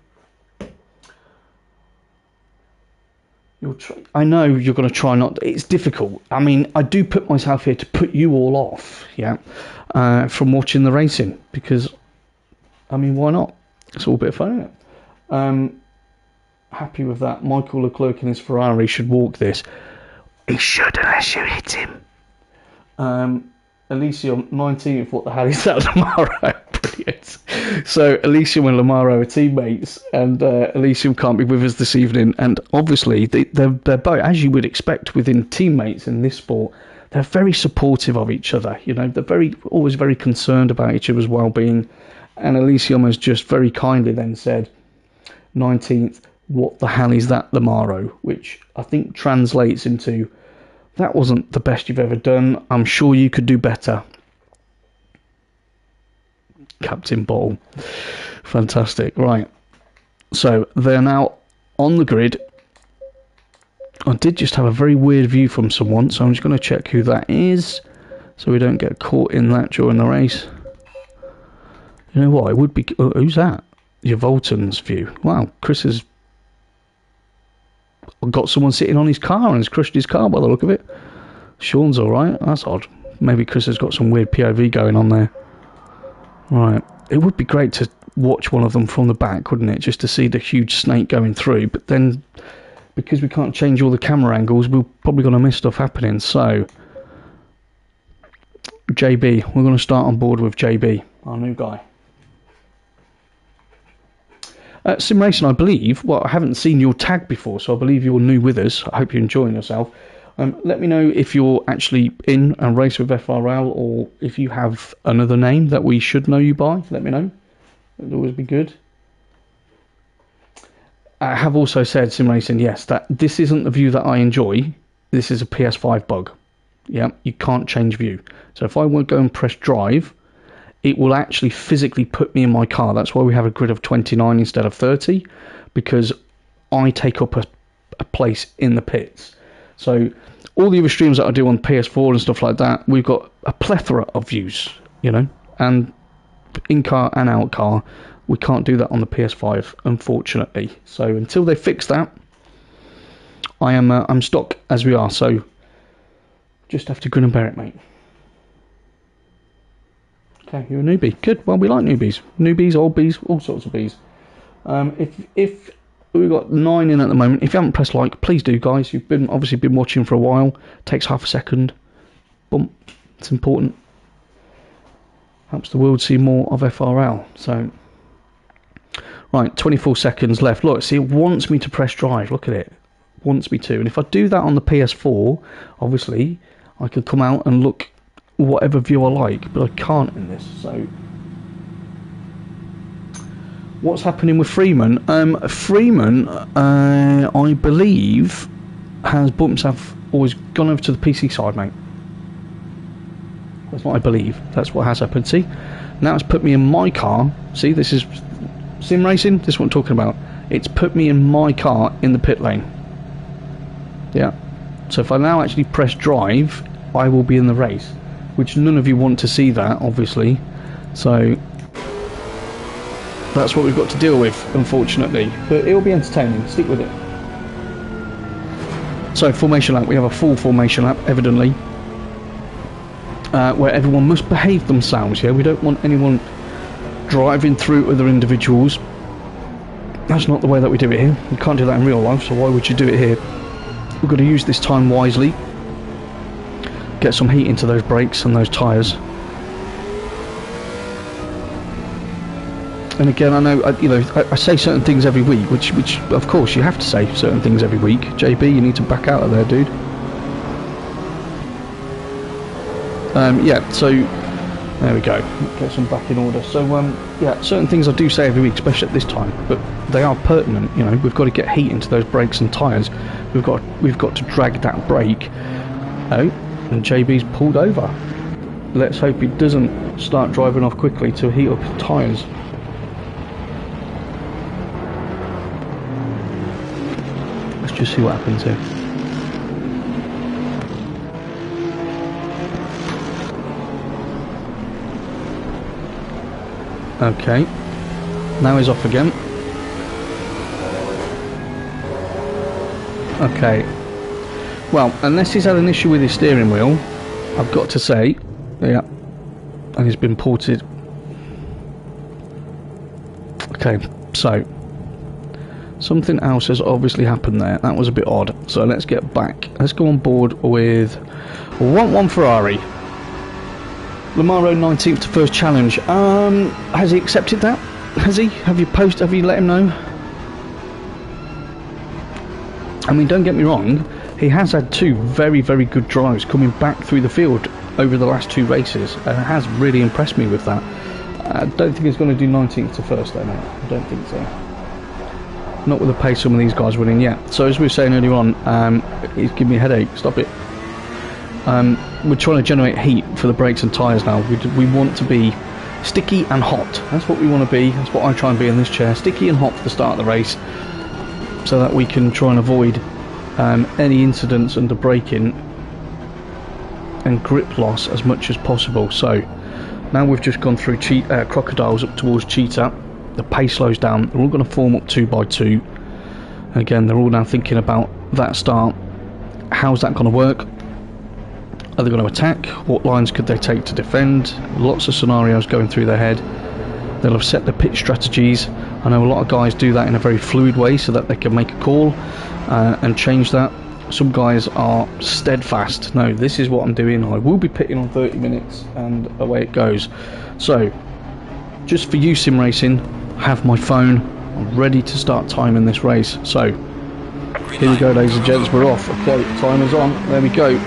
I know you're going to try not... It's difficult. I mean, I do put myself here to put you all off, yeah, from watching the racing, because, I mean, why not? It's all a bit of fun, isn't it? Happy with that. Michael Leclerc in his Ferrari should walk this. He should, unless you hit him. Elysium 19th, what the hell is that tomorrow? Brilliant. So Elysium and Lamaro are teammates, and Elysium can't be with us this evening, and obviously they're both, as you would expect within teammates in this sport, they're very supportive of each other. You know, they're always very concerned about each other's well-being, and Elysium has just very kindly then said, 19th, what the hell is that Lamaro? Which I think translates into, that wasn't the best you've ever done. I'm sure you could do better. Captain Ball. Fantastic. Right. So they're now on the grid. I did just have a very weird view from someone, so I'm just going to check who that is, so we don't get caught in that during the race. You know what? It would be... who's that? Your Volton's view. Wow. Chris has got someone sitting on his car and has crushed his car by the look of it. Sean's alright. That's odd. Maybe Chris has got some weird POV going on there. Right. It would be great to watch one of them from the back, wouldn't it? Just to see the huge snake going through. But then, because we can't change all the camera angles, we're probably going to miss stuff happening. So, JB. We're going to start on board with JB, our new guy. Sim Racing, I believe, well, I haven't seen your tag before, so I believe you're new with us. I hope you're enjoying yourself. Let me know if you're actually in a race with FRL, or if you have another name that we should know you by. Let me know. It'd always be good. I have also said, Sim Racing, yes, that this isn't the view that I enjoy. This is a PS5 bug. Yeah, you can't change view. So if I won't go and press drive, it will actually physically put me in my car. That's why we have a grid of 29 instead of 30, because I take up a place in the pits. So all the other streams that I do on PS4 and stuff like that, we've got a plethora of views, you know, and in-car and out-car, we can't do that on the PS5, unfortunately. So until they fix that, I'm stuck as we are, so just have to grin and bear it, mate. Okay, you're a newbie. Good. Well, we like newbies. Newbies, old bees, all sorts of bees. If we've got 9 in at the moment, if you haven't pressed like, please do, guys. You've obviously been watching for a while. It takes half a second. Boom. It's important. Helps the world see more of FRL. So, right, 24 seconds left. Look, see, it wants me to press drive. Look at it. It wants me to. And if I do that on the PS4, obviously, I could come out and look whatever view I like, but I can't in this. So what's happening with Freeman? Freeman, I believe, has bought himself, or has gone over to the PC side, mate. That's what I believe. That's what has happened. See, now it's put me in my car. See, this is sim racing. This is what I'm talking about. It's put me in my car in the pit lane. Yeah. So if I now actually press drive, I will be in the race, which none of you want to see that, obviously. So that's what we've got to deal with, unfortunately. But it will be entertaining. Stick with it. So formation lap. We have a full formation lap, evidently, where everyone must behave themselves. Yeah, we don't want anyone driving through other individuals. That's not the way that we do it here. You can't do that in real life, so why would you do it here? We've got to use this time wisely. Get some heat into those brakes and those tyres. And again, I know, I say certain things every week, which of course you have to say certain things every week. JB, you need to back out of there, dude. Yeah, so there we go. Get some back in order. So yeah, certain things I do say every week, especially at this time, but they are pertinent. You know, we've got to get heat into those brakes and tyres. We've got to drag that brake. Oh, and JB's pulled over. Let's hope he doesn't start driving off quickly to heat up his tyres. Let's just see what happens here. Okay. Now he's off again. Okay. Well, unless he's had an issue with his steering wheel, I've got to say, yeah, and he's been ported. Okay, so something else has obviously happened there. That was a bit odd. So let's get back. Let's go on board with 1-1 Ferrari. Lamaro 19th to first challenge. Has he accepted that? Has he? Have you let him know? I mean, don't get me wrong, he has had two very, very good drives coming back through the field over the last two races, and has really impressed me with that. I don't think he's going to do 19th to first though, mate. I don't think so. Not with the pace some of these guys winning yet. So as we were saying earlier on, he's giving me a headache. Stop it. We're trying to generate heat for the brakes and tyres now. We want to be sticky and hot. That's what we want to be. That's what I try and be in this chair. Sticky and hot for the start of the race, so that we can try and avoid any incidents under braking and grip loss as much as possible. So now we've just gone through crocodiles up towards Cheetah. The pace slows down. They're all going to form up 2 by 2. Again, they're all now thinking about that start. How's that going to work? Are they going to attack? What lines could they take to defend? Lots of scenarios going through their head. They'll have set the pit strategies. I know a lot of guys do that in a very fluid way so that they can make a call and change that. Some guys are steadfast. No, this is what I'm doing. I will be pitting on 30 minutes, and away it goes. So, just for you, sim racing, have my phone. I'm ready to start timing this race. So, here we go, ladies and gents. We're off. Okay, time is on. There we go.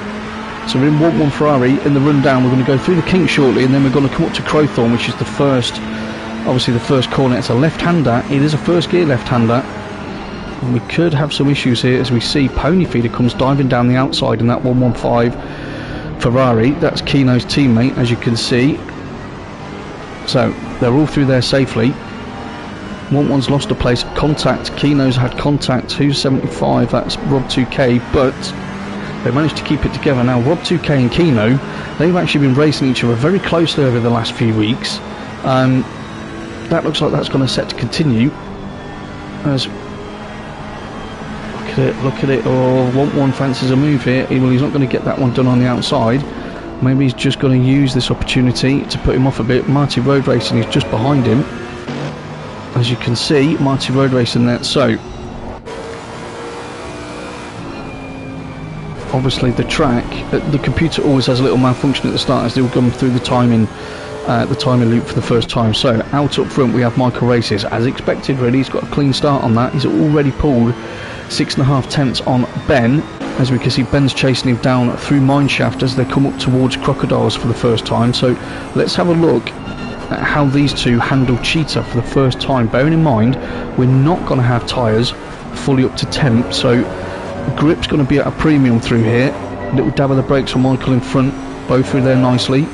So we're in 1-1 Ferrari. In the rundown, we're going to go through the kink shortly, and then we're going to come up to Crowthorne, which is the first, obviously the first corner. It's a left-hander. It is a first gear left-hander. And we could have some issues here as we see Pony Feeder comes diving down the outside in that 115 Ferrari. That's Kino's teammate, as you can see. So they're all through there safely. 1-1's lost a place. Contact. Kino's had contact. Who's 75? That's Rob 2K, but they managed to keep it together. Now Rob 2K and Kino, they've actually been racing each other very closely over the last few weeks. That looks like that's going to set to continue. As look at it. Oh, 1-1 fancies a move here. Well, he's not going to get that one done on the outside. Maybe he's just going to use this opportunity to put him off a bit. Marty Road Racing is just behind him, as you can see. Marty Road Racing there. So obviously the track, the computer always has a little malfunction at the start as they all come through the timing loop for the first time. So out up front we have Michael Races, as expected really. He's got a clean start on that. He's already pulled 6.5 tenths on Ben. As we can see, Ben's chasing him down through Mineshaft as they come up towards Crocodiles for the first time. So let's have a look at how these two handle Cheetah for the first time. Bearing in mind, we're not going to have tyres fully up to temp, so grip's going to be at a premium through here. Little dab of the brakes from Michael in front, both through there nicely.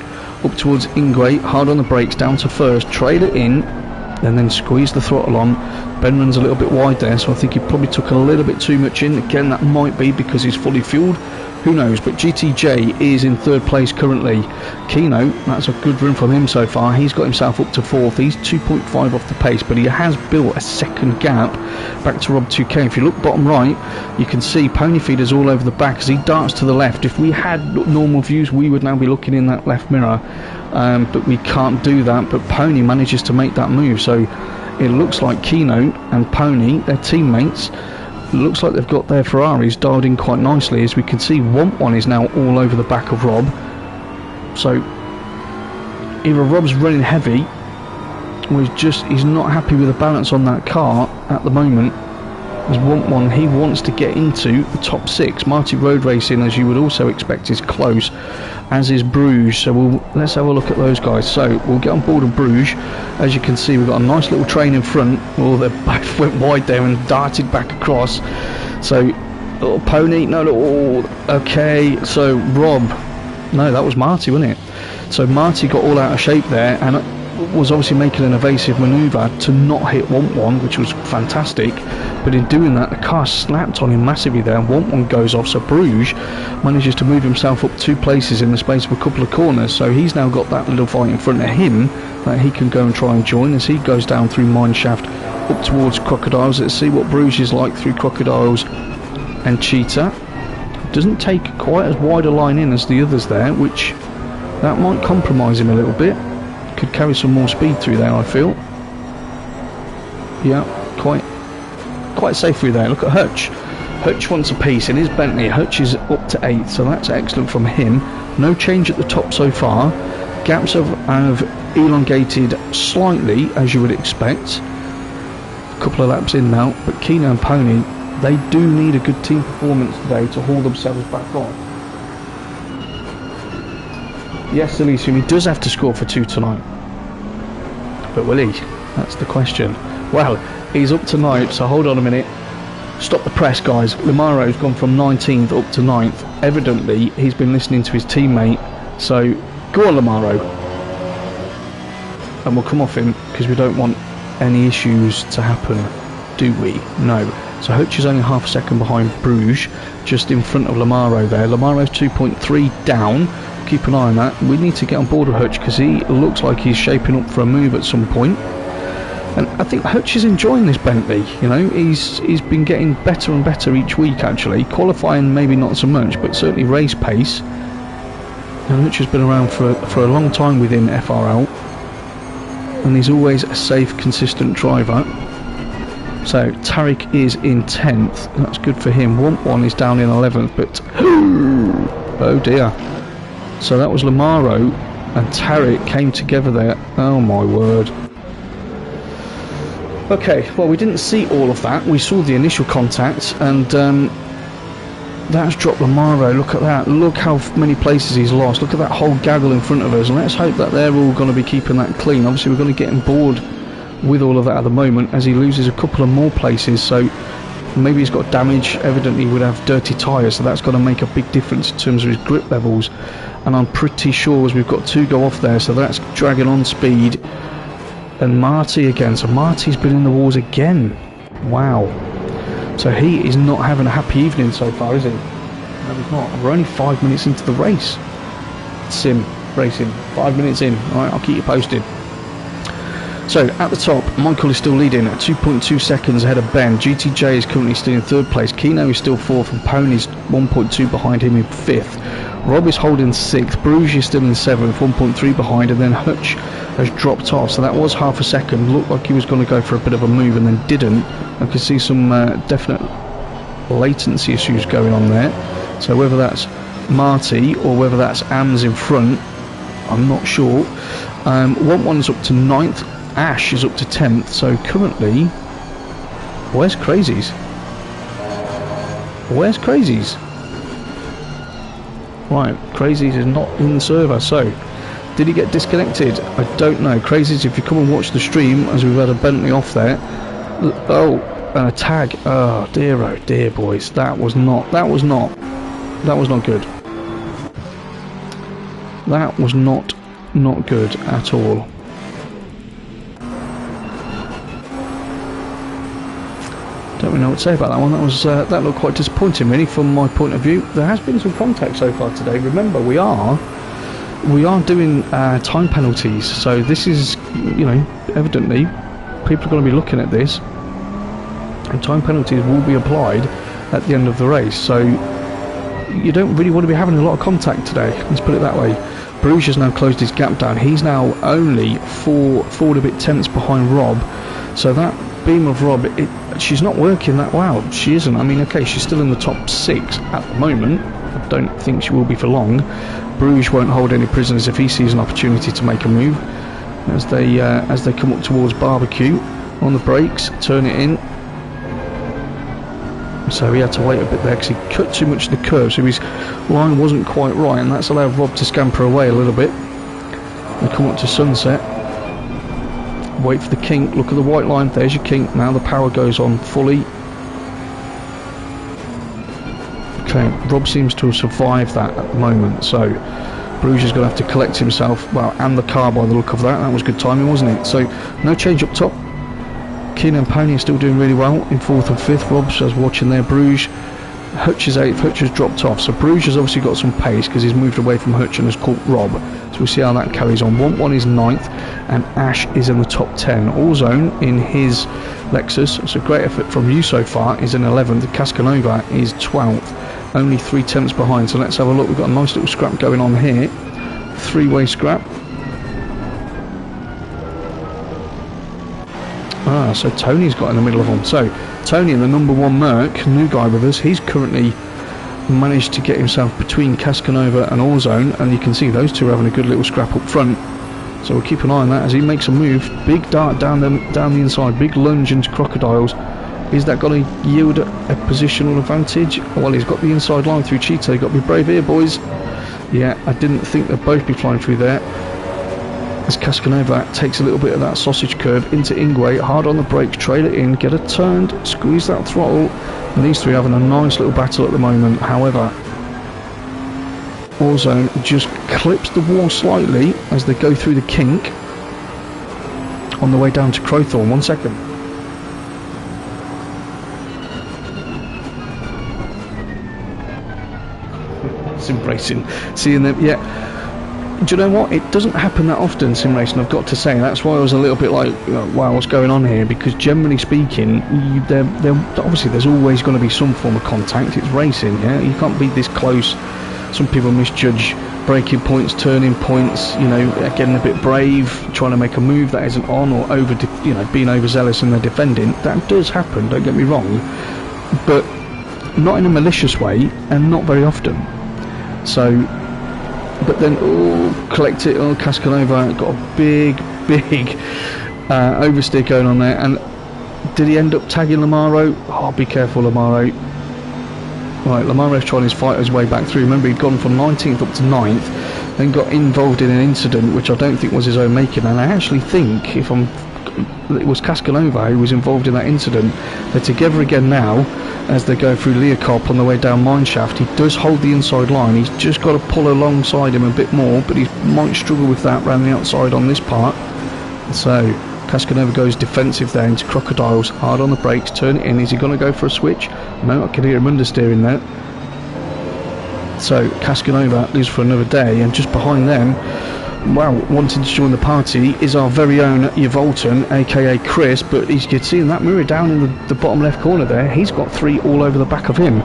Up towards Ingwe, hard on the brakes, down to first, trail it in, and then squeeze the throttle on. Ben runs a little bit wide there, so I think he probably took a little bit too much in. Again, that might be because he's fully fueled, who knows. But GTJ is in third place currently. Kino, that's a good run from him so far. He's got himself up to fourth. He's 2.5 off the pace, but he has built a second gap back to Rob 2K. If you look bottom right, you can see Pony Feeder's all over the back as he darts to the left. If we had normal views, we would now be looking in that left mirror, but we can't do that. But Pony manages to make that move, so it looks like Kino and Pony, their teammates, looks like they've got their Ferraris dialed in quite nicely. As we can see, 1-1 is now all over the back of Rob. So either Rob's running heavy, or he's not happy with the balance on that car at the moment. As 1-1, he wants to get into the top 6. Marty Road Racing, as you would also expect, is close, as is Bruges. So let's have a look at those guys. So we'll get on board of Bruges. As you can see, we've got a nice little train in front. Oh, they both went wide there and darted back across. So little Pony, okay. So Rob, no, that was Marty, wasn't it? So Marty got all out of shape there, and was obviously making an evasive manoeuvre to not hit 1-1, which was fantastic, but in doing that the car slapped on him massively there, and 1-1 goes off, so Bruges manages to move himself up 2 places in the space of a couple of corners, so he's now got that little fight in front of him that he can go and try and join as he goes down through Mineshaft up towards Crocodiles. Let's see what Bruges is like through Crocodiles and Cheetah. Doesn't take quite as wide a line in as the others there, which that might compromise him a little bit. Could carry some more speed through there, I feel. Yeah, quite safe through there. Look at Hutch. Hutch wants a piece in his Bentley. Hutch is up to 8, so that's excellent from him. No change at the top so far. Gaps have elongated slightly, as you would expect. A couple of laps in now, but Kino and Pony, they do need a good team performance today to haul themselves back on. Yes, Elysium, he does have to score for 2 tonight. But will he? That's the question. Well, he's up to 9, so hold on a minute. Stop the press, guys. Lamaro's gone from 19th up to 9th. Evidently, he's been listening to his teammate. So, go on, Lamaro. And we'll come off him, because we don't want any issues to happen, do we? No. So Hutch is only half a second behind Bruges, just in front of Lamaro there. Lamaro's 2.3 down. Keep an eye on that. We need to get on board with Hutch because he looks like he's shaping up for a move at some point. And I think Hutch is enjoying this Bentley. You know, he's been getting better and better each week actually. Qualifying maybe not so much, but certainly race pace. And Hutch has been around for a long time within FRL, and he's always a safe, consistent driver. So Tariq is in 10th. That's good for him. 1-1 is down in 11th, but oh dear. So that was Lamaro and Tariq came together there. Oh my word. Okay, well we didn't see all of that. We saw the initial contact, and that's dropped Lamaro. Look at that. Look how many places he's lost. Look at that whole gaggle in front of us, and let's hope that they're all going to be keeping that clean. Obviously we're going to get him bored with all of that at the moment as he loses a couple of more places, so maybe he's got damage. Evidently he would have dirty tyres, so that's going to make a big difference in terms of his grip levels. And I'm pretty sure as we've got 2 go off there, so that's dragging on speed. And Marty again, so Marty's been in the wars again. Wow. So he is not having a happy evening so far, is he? No, he's not. We're only 5 minutes into the race. Sim racing, 5 minutes in. Alright, I'll keep you posted. So at the top, Michael is still leading at 2.2 seconds ahead of Ben. GTJ is currently still in 3rd place. Kino is still 4th, and Pony's 1.2 behind him in 5th. Rob is holding 6th. Bruges is still in 7th, 1.3 behind, and then Hutch has dropped off. So that was half a second. Looked like he was going to go for a bit of a move and then didn't. I could see some definite latency issues going on there. So whether that's Marty or whether that's Ams in front, I'm not sure. 1-1's up to 9th. Ash is up to 10th. So currently, where's Crazies? Where's Crazies? Right, Crazies is not in the server, so did he get disconnected? I don't know. Crazies, if you come and watch the stream as we've had a Bentley off there. Oh, and a tag. Oh dear boys. That was not good. That was not good at all. Don't really know what to say about that one. That looked quite disappointing, really, from my point of view. There has been some contact so far today. Remember, we are doing time penalties, so this is, you know, evidently people are going to be looking at this, and time penalties will be applied at the end of the race. So you don't really want to be having a lot of contact today. Let's put it that way. Bruges has now closed his gap down. He's now only 4 and a bit tenths behind Rob. So that beam of Rob, she's not working that well. She isn't. I mean, okay, she's still in the top 6 at the moment. I don't think she will be for long. Bruges won't hold any prisoners if he sees an opportunity to make a move. As they come up towards Barbecue on the brakes, turn it in. So he had to wait a bit there because he cut too much of the curve, so his line wasn't quite right, and that's allowed Rob to scamper away a little bit. They come up to Sunset. Wait for the kink. Look at the white line. There's your kink. Now the power goes on fully. Okay, Rob seems to have survived that at the moment, so Bruges is going to have to collect himself, well, and the car by the look of that. That was good timing, wasn't it? So no change up top. Keenan and Pony are still doing really well in 4th and 5th. Rob's as watching there. Bruges, Hutch is 8th. Hutch has dropped off. So Bruges has obviously got some pace because he's moved away from Hutch and has caught Rob. So we'll see how that carries on. 1-1 is 9th, and Ash is in the top 10. Allzone in his Lexus. It's a great effort from you so far. Is in 11th. Cascanova is 12th. Only 3 tenths behind. So let's have a look. We've got a nice little scrap going on here. 3-way scrap. So Tony's got in the middle of them. So Tony in the number 1 Merc, new guy with us, he's currently managed to get himself between Cascanova and Allzone, and you can see those two are having a good little scrap up front. So we'll keep an eye on that as he makes a move. Big dart down the inside, big lunge into Crocodiles. Is that going to yield a positional advantage? Well, he's got the inside line through Cheetah. You've got to be brave here, boys. Yeah, I didn't think they'd both be flying through there. As Cascanova takes a little bit of that sausage curve into Ingwe, hard on the brakes, trail it in, get it turned, squeeze that throttle, and these three are having a nice little battle at the moment. However, Allzone just clips the wall slightly as they go through the kink on the way down to Crowthorne. 1 second. Sim racing, seeing them, yeah. Do you know what? It doesn't happen that often, sim racing, I've got to say. That's why I was a little bit like, wow, what's going on here? Because generally speaking, obviously there's always going to be some form of contact. It's racing, yeah? You can't be this close. Some people misjudge braking points, turning points, you know, getting a bit brave, trying to make a move that isn't on, or being overzealous in their defending. That does happen, don't get me wrong. But not in a malicious way, and not very often. So... But then, collect it, Cascanova got a big oversteer going on there. And did he end up tagging Lamaro? Oh, be careful, Lamaro. Right, Lamaro's trying his fight his way back through. Remember, he'd gone from 19th up to 9th, then got involved in an incident which I don't think was his own making. And I actually think, it was Cascanova who was involved in that incident. They're together again now as they go through Leocop on the way down Mineshaft. He does hold the inside line. He's just got to pull alongside him a bit more, but he might struggle with that around the outside on this part. So Cascanova goes defensive there into Crocodiles, hard on the brakes, turn it in. Is he going to go for a switch? No, I can hear him understeering there. So Cascanova leaves for another day, and just behind them, well, wanting to join the party is our very own Yvolton, aka Chris, but as you can see in that mirror down in the bottom left corner there, he's got 3 all over the back of him.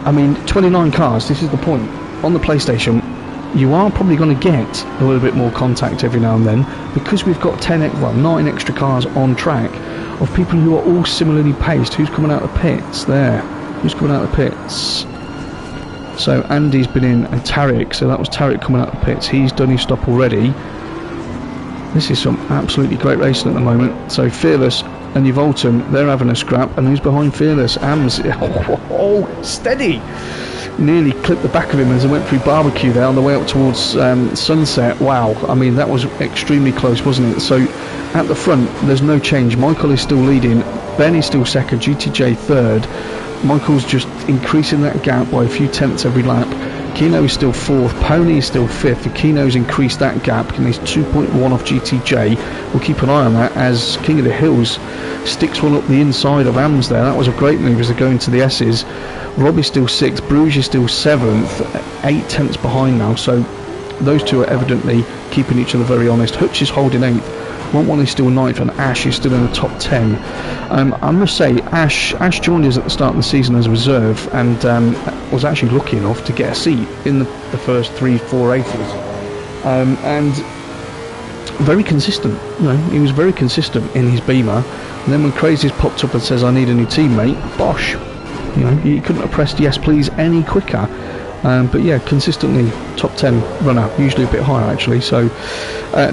I mean, 29 cars, this is the point. On the PlayStation, you are probably going to get a little bit more contact every now and then, because we've got 9 extra cars on track of people who are all similarly paced. Who's coming out of the pits? There. Who's coming out of the pits? So Andy's been in, and Tarek, so that was Tarek coming out of the pits. He's done his stop already. This is some absolutely great racing at the moment. So Fearless and Yvolton, they're having a scrap, and who's behind Fearless? Ams. Oh, steady! Nearly clipped the back of him as he went through Barbecue there on the way up towards Sunset. Wow, I mean, that was extremely close, wasn't it? So at the front, there's no change. Michael is still leading, Ben is still second, GTJ third. Michael's just increasing that gap by a few tenths every lap. Kino is still 4th, Pony is still 5th. Kino's increased that gap, and he's 2.1 off GTJ. We'll keep an eye on that as King of the Hills sticks one up the inside of Ams there. That was a great move as they go into the S's. Rob is still 6th, Bruges is still 7th, 8 tenths behind now, so those two are evidently keeping each other very honest. Hutch is holding 8th. 1-1 is still 9th, and Ash is still in the top 10. I must say, Ash joined us at the start of the season as a reserve, and was actually lucky enough to get a seat in the first 3-4 races. And very consistent. You know, he was very consistent in his Beamer. And then when Crazy's popped up and says, "I need a new teammate," bosh. You know, he couldn't have pressed yes please any quicker. But yeah, consistently top 10 runner, usually a bit higher actually. So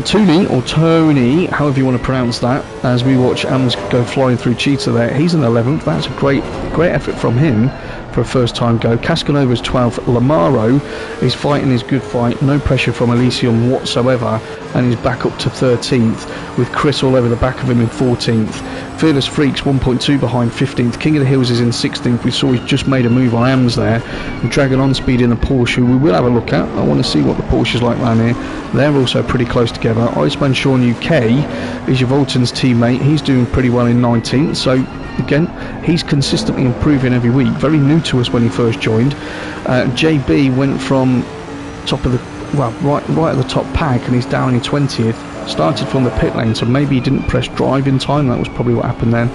Tony, or Tony, however you want to pronounce that, as we watch Ams go flying through Cheetah there, he's in 11th. That's a great effort from him for a first time go. Cascanova's 12th. Lamaro is fighting his good fight, no pressure from Elysium whatsoever, and he's back up to 13th with Chris all over the back of him in 14th. Fearless Freaks 1.2 behind 15th. King of the Hills is in 16th. We saw he's just made a move on AMS there. And Dragon On Speed in the Porsche, who we will have a look at. I want to see what the Porsche is like around here. They're also pretty close together. Iceman Sean UK is your Volton's teammate. He's doing pretty well in 19th. So again, he's consistently improving every week. Very new to us when he first joined. JB went from top of the, well, right at the top pack, and he's down in 20th. Started from the pit lane, so maybe he didn't press drive in time. That was probably what happened there.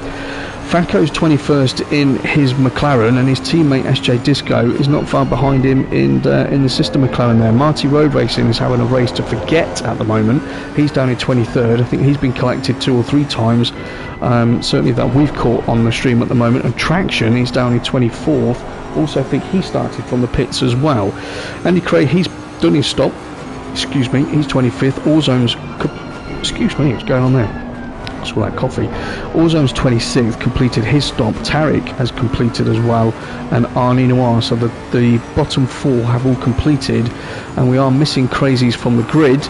Faco's 21st in his McLaren, and his teammate SJ Disco is not far behind him in the sister McLaren there. Marty Road Racing is having a race to forget at the moment. He's down in 23rd. I think he's been collected 2 or 3 times, certainly that we've caught on the stream at the moment. And Traction, he's down in 24th. Also think he started from the pits as well. Andy Craig, he's done his stop. Excuse me, he's 25th. Allzone's, excuse me, what's going on there? That's all that coffee. Allzone's 26th, completed his stop. Tarek has completed as well, and Arnie Noir. So the bottom 4 have all completed, and we are missing crazies from the grid.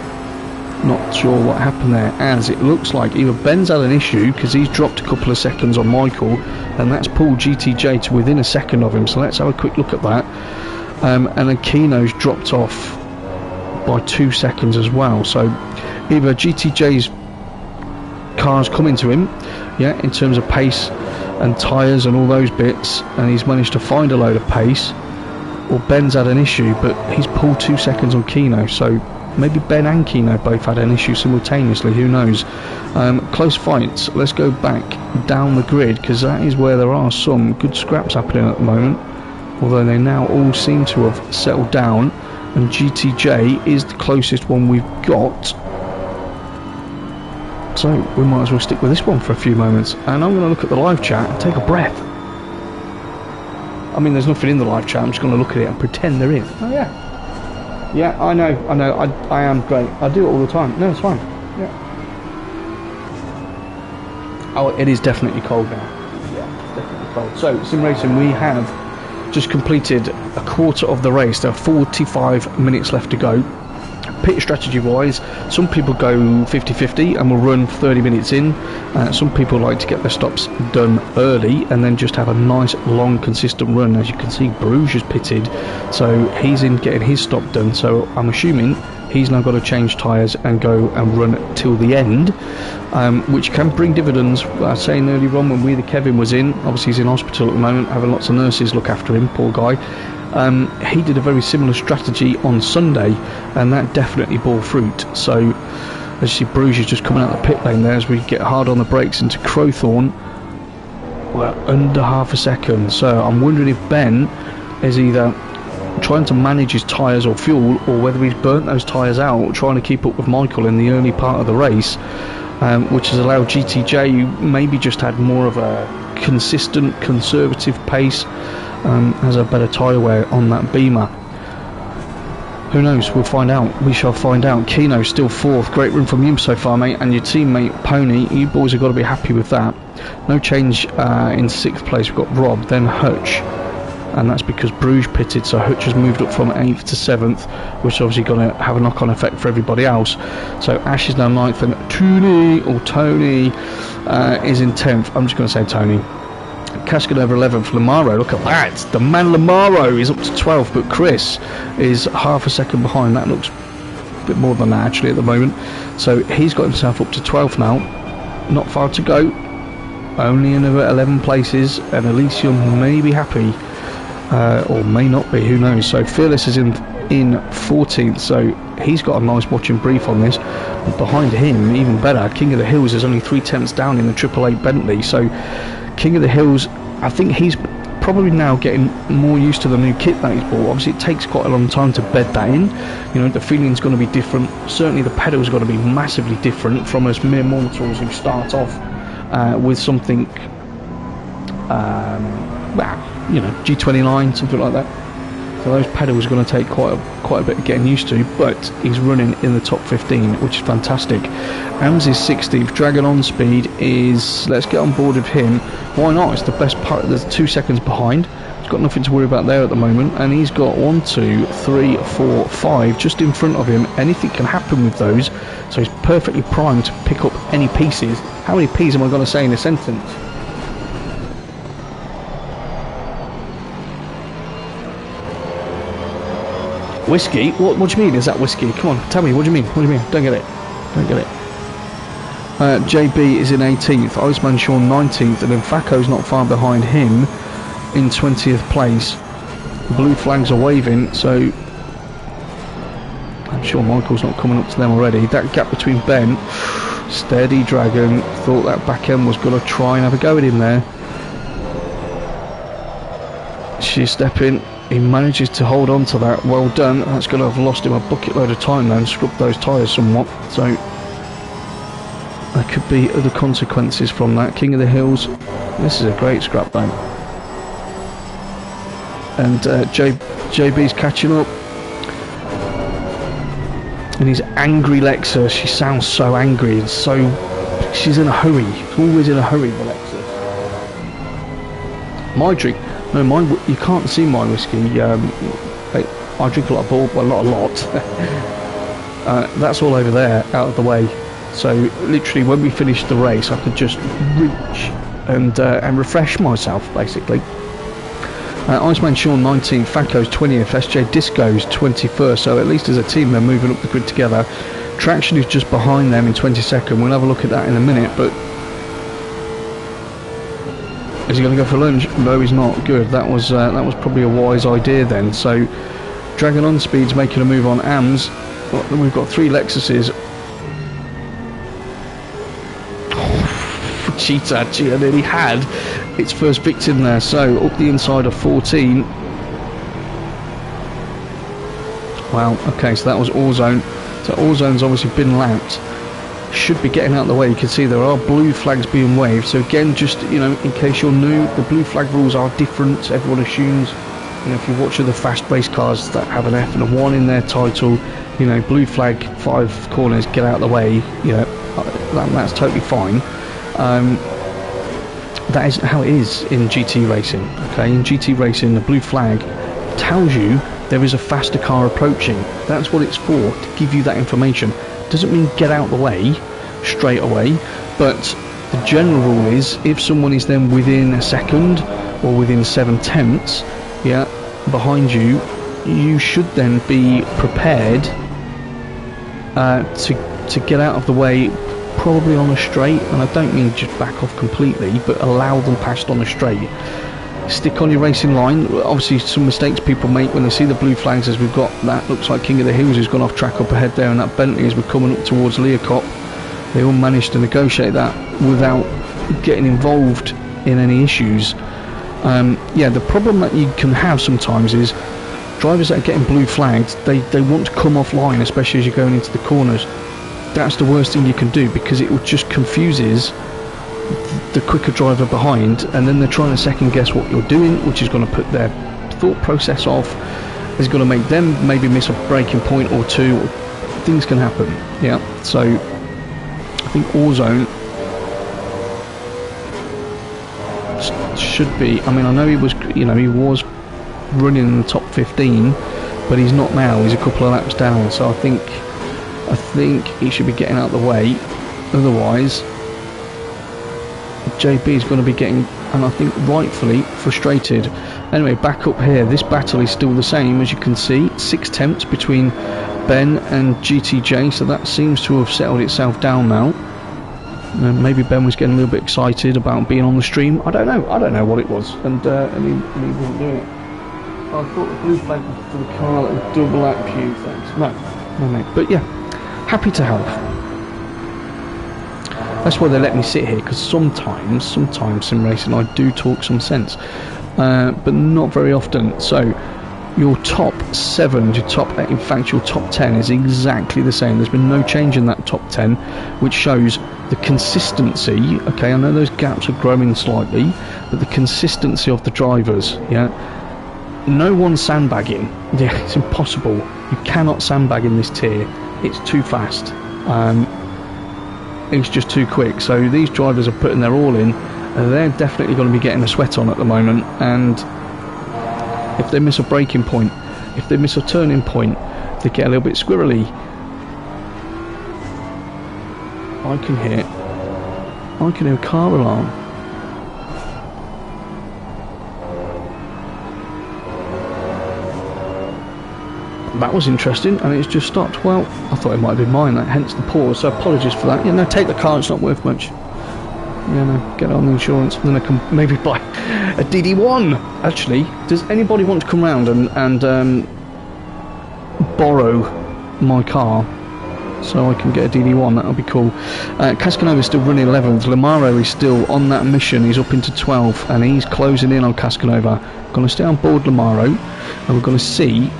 Not sure what happened there, as it looks like either Ben's had an issue because he's dropped a couple of seconds on Michael, and that's pulled GTJ to within a second of him. So let's have a quick look at that. And then Kino's dropped off by 2 seconds as well. So either GTJ's car's coming to him, yeah, in terms of pace and tyres and all those bits, and he's managed to find a load of pace, or Ben's had an issue, but he's pulled 2 seconds on Kino. So maybe Ben and Kino both had an issue simultaneously, who knows. Close fights. Let's go back down the grid, because that is where there are some good scraps happening at the moment, although they now all seem to have settled down, and GTJ is the closest one we've got. So we might as well stick with this one for a few moments, and I'm going to look at the live chat and take a breath. I mean, there's nothing in the live chat. I'm just going to look at it and pretend there is. Oh yeah. Yeah, I know, I am great. I do it all the time. No, it's fine. Yeah. Oh, it is definitely cold now. Yeah, it's definitely cold. So, Sim Racing, we have just completed a quarter of the race. There are 45 minutes left to go. Pit strategy wise, some people go 50-50 and will run 30 minutes in. Some people like to get their stops done early and then just have a nice long consistent run. As you can see, Bruges has pitted, so he's in getting his stop done. So I'm assuming he's now got to change tyres and go and run till the end, which can bring dividends. I was saying earlier on when Kevin was in, obviously he's in hospital at the moment, having lots of nurses look after him, poor guy. He did a very similar strategy on Sunday, and that definitely bore fruit. So as you see, Bruges is just coming out the pit lane there as we get hard on the brakes into Crowthorne. Well, under half a second. So I'm wondering if Ben is either trying to manage his tyres or fuel, or whether he's burnt those tyres out trying to keep up with Michael in the early part of the race, which has allowed GTJ, who maybe just had more of a consistent conservative pace, has a better tyre wear on that Beamer. Who knows? We'll find out. We shall find out. Kino still 4th. Great run from you so far, mate. And your teammate Pony, you boys have got to be happy with that. No change in 6th place. We've got Rob, then Hutch, and that's because Bruges pitted, so Hutch has moved up from 8th to 7th, which is obviously going to have a knock-on effect for everybody else. So Ash is now 9th, and Tony is in 10th. I'm just going to say Tony. Cascade 11th, Lamaro, look at that, the man Lamaro is up to 12th, but Chris is half a second behind. That looks a bit more than that actually at the moment. So he's got himself up to 12th now, not far to go, only another 11 places, and Elysium may be happy, or may not be, who knows. So Fearless is in 14th, so he's got a nice watch and brief on this. But behind him, even better, King of the Hills is only 3 tenths down in the 888 Bentley. So King of the Hills, I think he's probably now getting more used to the new kit that he's bought. Obviously it takes quite a long time to bed that in, you know, the feeling's going to be different. Certainly the pedal's got to be massively different from us mere mortals who start off with something well, you know, G29, something like that. So those pedals are going to take quite a bit of getting used to, but he's running in the top 15, which is fantastic. AMS is 16th. Dragon On Speed is, let's get on board with him. Why not? It's the best part. There's 2 seconds behind. He's got nothing to worry about there at the moment, and he's got 1, 2, 3, 4, 5 just in front of him. Anything can happen with those, so he's perfectly primed to pick up any pieces. How many P's am I going to say in a sentence? Whiskey? What do you mean? Is that whiskey? Come on, tell me. What do you mean? What do you mean? Don't get it. Don't get it. JB is in 18th, Iceman Sean 19th, and then Faco's not far behind him in 20th place. The blue flags are waving, so I'm sure Michael's not coming up to them already. That gap between Ben, steady Dragon, thought that back end was going to try and have a go at him there. She's stepping. He manages to hold on to that. Well done. That's going to have lost him a bucket load of time now and scrubbed those tyres somewhat. So there could be other consequences from that. King of the Hills. This is a great scrap though. And JB's catching up. And his angry Lexus. She sounds so angry and so... She's in a hurry. Always in a hurry, the Lexus. My drink... No, mine. You can't see my whiskey. I drink a lot of ball, well, not a lot. That's all over there, out of the way. So literally, when we finished the race, I could just reach and refresh myself, basically. Iceman Sean 19th, Faco's 20th, SJ Disco's 21st. So at least as a team, they're moving up the grid together. Traction is just behind them in 22nd. We'll have a look at that in a minute, but. Is he going to go for lunge? No, he's not. Good. That was probably a wise idea then. So, Dragon on Speed's making a move on AMS. We've got 3 Lexuses. Oh, Cheetah, and then he had its first victim there. So, up the inside of 14. Wow. Okay, so that was Orzone. So Orzone's obviously been lapped. Should be getting out of the way. You can see there are blue flags being waved, so again, just in case you're new, the blue flag rules are different. Everyone assumes, if you watch the fast race cars that have an F and a 1 in their title, blue flag, 5 corners, get out of the way, that's totally fine. That is how it is in GT racing. Okay, in GT racing, the blue flag tells you there is a faster car approaching. That's what it's for, to give you that information. Doesn't mean get out the way straight away, but the general rule is if someone is then within a second or within 7/10 behind you, you should then be prepared to get out of the way, probably on a straight. And I don't mean just back off completely, but allow them past on a straight. Stick on your racing line. Obviously some mistakes people make when they see the blue flags, as we've got that. Looks like King of the Hills has gone off track up ahead there, and that Bentley as we're coming up towards Leacott. They all managed to negotiate that without getting involved in any issues. The problem that you can have sometimes is drivers that are getting blue flagged, they want to come offline, especially as you're going into the corners. That's the worst thing you can do, because it just confuses the quicker driver behind, and then they're trying to second guess what you're doing, which is going to put their thought process off, is going to make them maybe miss a braking point or two. Things can happen. So I think Orzone should be, I know he was running in the top 15, but he's not now. He's a couple of laps down, so I think he should be getting out of the way. Otherwise JB is going to be getting, and I think rightfully, frustrated. Anyway, back up here, this battle is still the same, as you can see. 6/10 between Ben and GTJ, so that seems to have settled itself down now. Maybe Ben was getting a little bit excited about being on the stream. I don't know what it was, and he wasn't doing it. I thought the blue flag was for the car that would double that pew, thanks. No, mate. But yeah, happy to help. That's why they let me sit here, because sometimes sim racing I do talk some sense, but not very often. So your top 7, your top 8, in fact your top 10 is exactly the same. There's been no change in that top 10, which shows the consistency. Okay, I know those gaps are growing slightly, but the consistency of the drivers. No one's sandbagging. It's impossible. You cannot sandbag in this tier. It's too fast. It's just too quick. So these drivers are putting their all in, and they're definitely going to be getting a sweat on at the moment, and if they miss a braking point, if they miss a turning point, if they get a little bit squirrely. I can hear a car alarm. That was interesting, and it's just stopped. Well, I thought it might have been mine, hence the pause, so apologies for that. No, take the car, it's not worth much. No, get on the insurance, and then I can maybe buy a DD1. Actually, does anybody want to come round and borrow my car so I can get a DD1? That would be cool. Cascanova is still running 11th. Lamaro is still on that mission. He's up into 12th, and he's closing in on Cascanova. Going to stay on board Lamaro, and we're going to see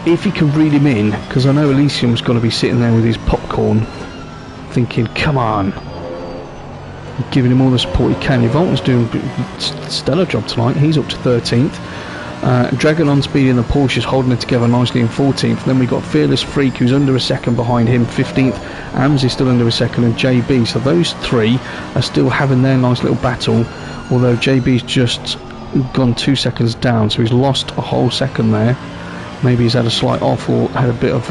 if he can reel him in, because I know Elysium's going to be sitting there with his popcorn thinking, come on, giving him all the support he can. Yvolton's doing a stellar job tonight. He's up to 13th. Dragon on speed in the Porsche is holding it together nicely in 14th. Then we've got Fearless Freak, who's under a second behind him, 15th. Ams is still under a second, and JB. So those three are still having their nice little battle, although JB's just gone 2 seconds down, so he's lost a whole second there. Maybe he's had a slight off or had a bit of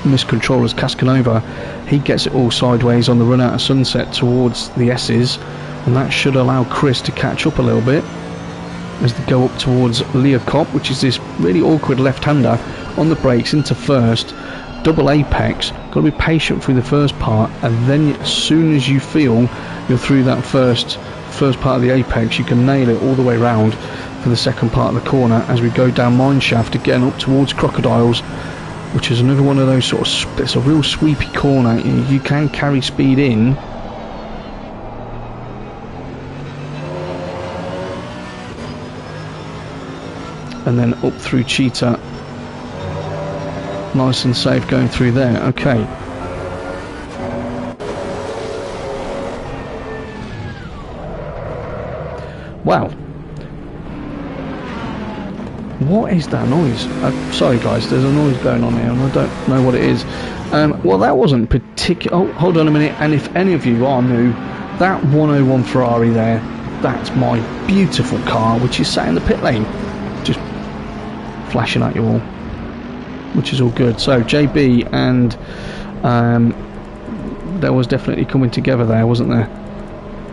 miscontrol as Cascanova. He gets it all sideways on the run out of Sunset towards the S's, and that should allow Chris to catch up a little bit as they go up towards Leocop, which is this really awkward left-hander on the brakes into first. Double apex, got to be patient through the first part, and then as soon as you feel you're through that first part of the apex, you can nail it all the way round for the second part of the corner as we go down Mineshaft again up towards Crocodiles, which is another one of those sort of, it's a real sweepy corner. You can carry speed in, and then up through Cheetah, nice and safe going through there. Okay, wow, what is that noise? Sorry guys, there's a noise going on here and I don't know what it is. Well, that wasn't particular. Oh, hold on a minute, and if any of you are new, that 101 Ferrari there, that's my beautiful car which is sat in the pit lane just flashing at you all, which is all good. So JB and there was definitely coming together there, wasn't there?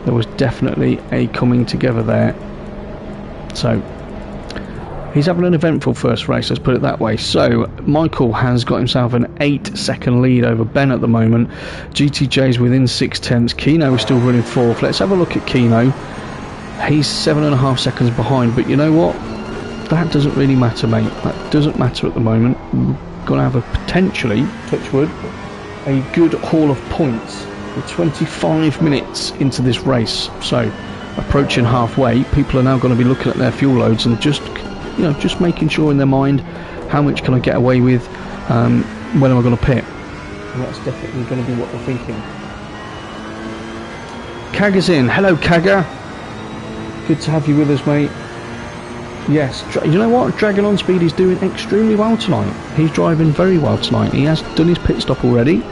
There was definitely a coming together there. So he's having an eventful first race, let's put it that way. So Michael has got himself an 8-second lead over Ben at the moment. GTJ's within 6/10. Keno is still running 4th. Let's have a look at Keno. He's 7.5 seconds behind, but you know what? That doesn't really matter, mate. That doesn't matter at the moment. We're going to have a potentially, touch wood, a good haul of points. We're 25 minutes into this race, so approaching halfway, people are now going to be looking at their fuel loads and just making sure in their mind, how much can I get away with, when am I going to pit? And that's definitely going to be what they're thinking. Kaga's in. Hello Kaga, good to have you with us, mate. Yes, you know what, Dragon on Speed is doing extremely well tonight. He's driving very well tonight. He has done his pit stop already,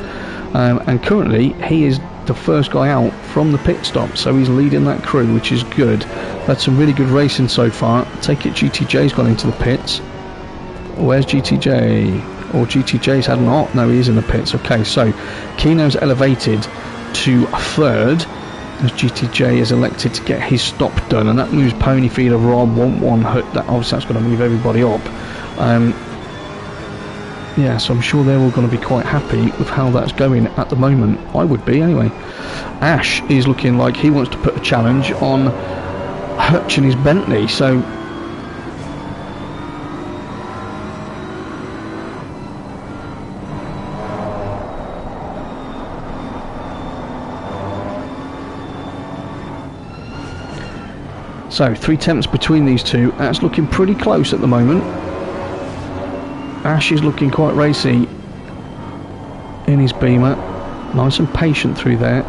and currently he is the first guy out from the pit stop, so he's leading that crew, which is good. That's some really good racing so far. I take it GTJ's gone into the pits. Where's GTJ? Or GTJ's had not? No, he is in the pits. Okay, so Keno's elevated to 3rd as GTJ is elected to get his stop done, and that moves Ponyfeeder, Rob, 1-1 Hut. That obviously that's going to move everybody up. Yeah, so I'm sure they're all going to be quite happy with how that's going at the moment. I would be anyway. Ash is looking like he wants to put a challenge on Hutch and his Bentley, so so 3 tenths between these two. That's looking pretty close at the moment. Ash is looking quite racy in his Beamer, nice and patient through there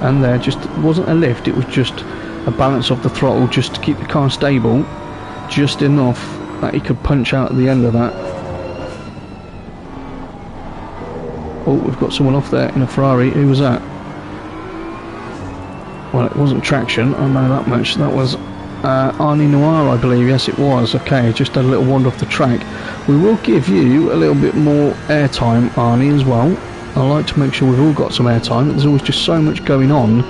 and there. Just wasn't a lift, it was just a balance of the throttle just to keep the car stable, just enough that he could punch out at the end of that. Oh, we've got someone off there in a Ferrari. Who was that? Well, it wasn't Traction, I know that much. That was Arnie Noir, I believe. Yes, it was. Okay, just had a little wander off the track. We will give you a little bit more airtime, Arnie, as well. I like to make sure we've all got some airtime. There's always just so much going on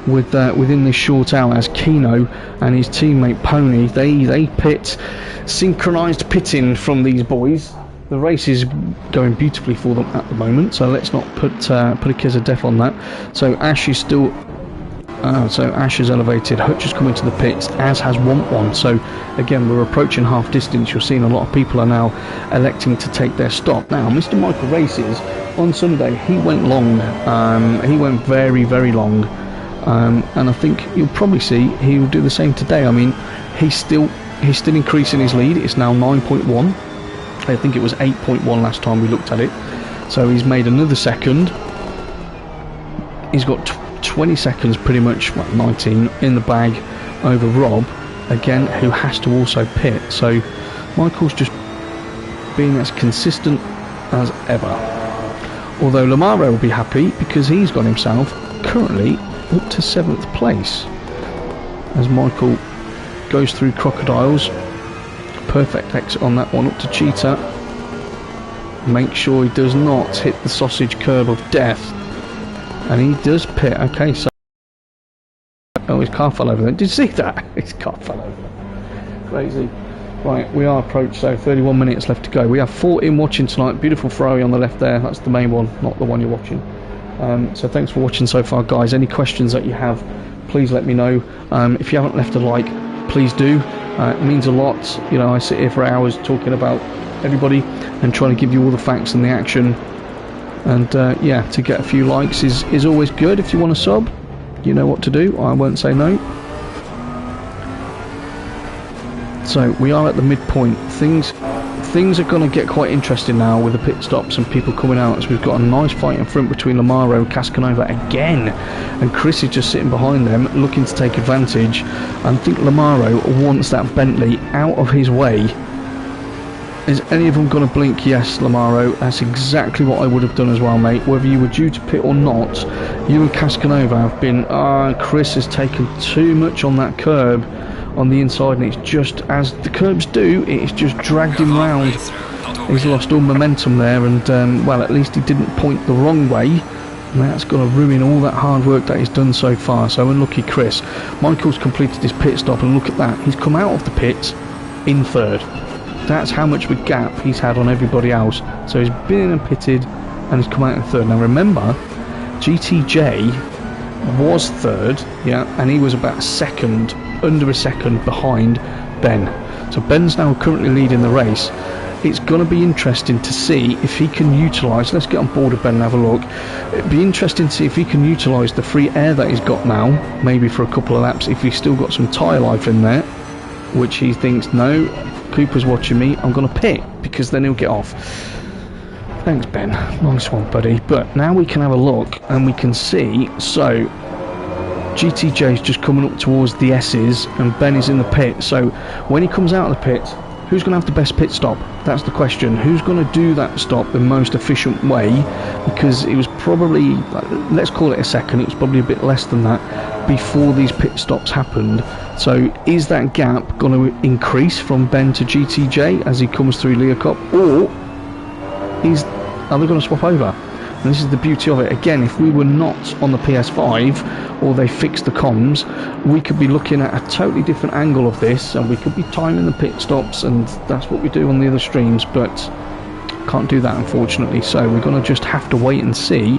with within this short hour, as Keno and his teammate Pony, they pit, synchronised pitting from these boys. The race is going beautifully for them at the moment, so let's not put a kiss of death on that. So Ash is still... so Ash is elevated, Hutch has come into the pits, as has Want1. So again, we're approaching half distance. You're seeing a lot of people are now electing to take their stop. Now, Mr. Michael Races, on Sunday, he went long. He went very, very long. And I think you'll probably see he will do the same today. I mean, he's still increasing his lead. It's now 9.1. I think it was 8.1 last time we looked at it. So he's made another second. He's got 20 seconds pretty much, well, 19 in the bag over Rob, again, who has to also pit. So Michael's just being as consistent as ever. Although Lamaro will be happy because he's got himself currently up to 7th place as Michael goes through Crocodiles. Perfect exit on that one up to Cheetah. Make sure he does not hit the sausage curb of death. And he does pit. Okay, so... oh, his car fell over there. Did you see that? His car fell over. Crazy. Right, we are approached, so 31 minutes left to go. We have 14 watching tonight. Beautiful Ferrari on the left there. That's the main one, not the one you're watching. So thanks for watching so far, guys. Any questions that you have, please let me know. If you haven't left a like, please do. It means a lot. You know, I sit here for hours talking about everybody and trying to give you all the facts and the action. And yeah, to get a few likes is always good. If you want to sub, you know what to do. I won't say no. So we are at the midpoint. Things are going to get quite interesting now with the pit stops and people coming out, as we've got a nice fight in front between Lamaro and Cascanova again, and Chris is just sitting behind them looking to take advantage. I think Lamaro wants that Bentley out of his way. Is any of them going to blink? Yes, Lamaro. That's exactly what I would have done as well, mate. Whether you were due to pit or not, you and Cascanova have been... Chris has taken too much on that curb on the inside, and it's just, as the curbs do, it's just dragged him round. He's lost all momentum there, and well, at least he didn't point the wrong way, and that's going to ruin all that hard work that he's done so far. So unlucky Chris. Michael's completed his pit stop, and look at that, he's come out of the pit in 3rd. That's how much of a gap he's had on everybody else. So he's been in and pitted, and he's come out in 3rd. Now remember, GTJ was 3rd, yeah, and he was about under a second behind Ben. So Ben's now currently leading the race. It's going to be interesting to see if he can utilise... let's get on board with Ben and have a look. It'd be interesting to see if he can utilise the free air that he's got now, maybe for a couple of laps, if he's still got some tyre life in there, which he thinks, no, Cooper's watching me, I'm going to pit, because then he'll get off. Thanks, Ben. Nice one, buddy. But now we can have a look, and we can see, so... GTJ's just coming up towards the S's, and Ben is in the pit. So when he comes out of the pit, who's going to have the best pit stop? That's the question. Who's going to do that stop the most efficient way? Because it was probably, let's call it a second, it was probably a bit less than that before these pit stops happened. So is that gap going to increase from Ben to GTJ as he comes through Leocop, or are they going to swap over? And this is the beauty of it. Again, if we were not on the PS5 or they fixed the comms, we could be looking at a totally different angle of this, and we could be timing the pit stops, and that's what we do on the other streams, but can't do that unfortunately. So we're going to just have to wait and see.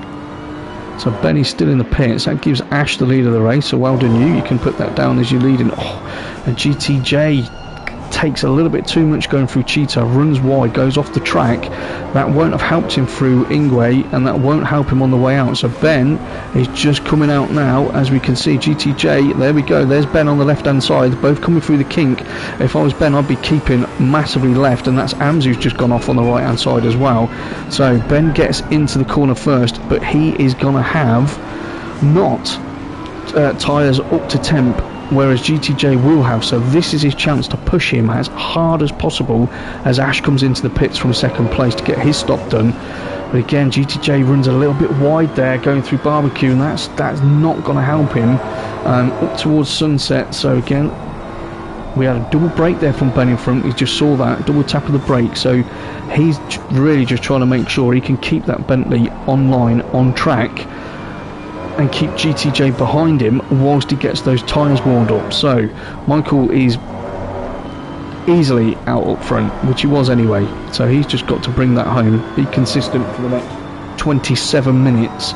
So Benny's still in the pits. That gives Ash the lead of the race, so well done you. You can put that down as your lead. And GTJ takes a little bit too much going through Cheetah, runs wide, goes off the track. That won't have helped him through Ingwe, and that won't help him on the way out. So Ben is just coming out now, as we can see. GTJ, there we go, there's Ben on the left hand side, both coming through the kink. If I was Ben, I'd be keeping massively left, and that's Ams who's just gone off on the right hand side as well. So Ben gets into the corner first, but he is going to have not tyres up to temp, whereas GTJ will have. So this is his chance to push him as hard as possible as Ash comes into the pits from 2nd place to get his stop done. But again, GTJ runs a little bit wide there going through Barbecue, and that's not going to help him up towards Sunset. So again, We had a double brake there from Ben in front. We just saw that double tap of the brake, so he's really just trying to make sure he can keep that Bentley online, on track, and keep GTJ behind him whilst he gets those tyres warmed up. So Michael is easily out up front, which he was anyway, so he's just got to bring that home, be consistent for the next 27 minutes,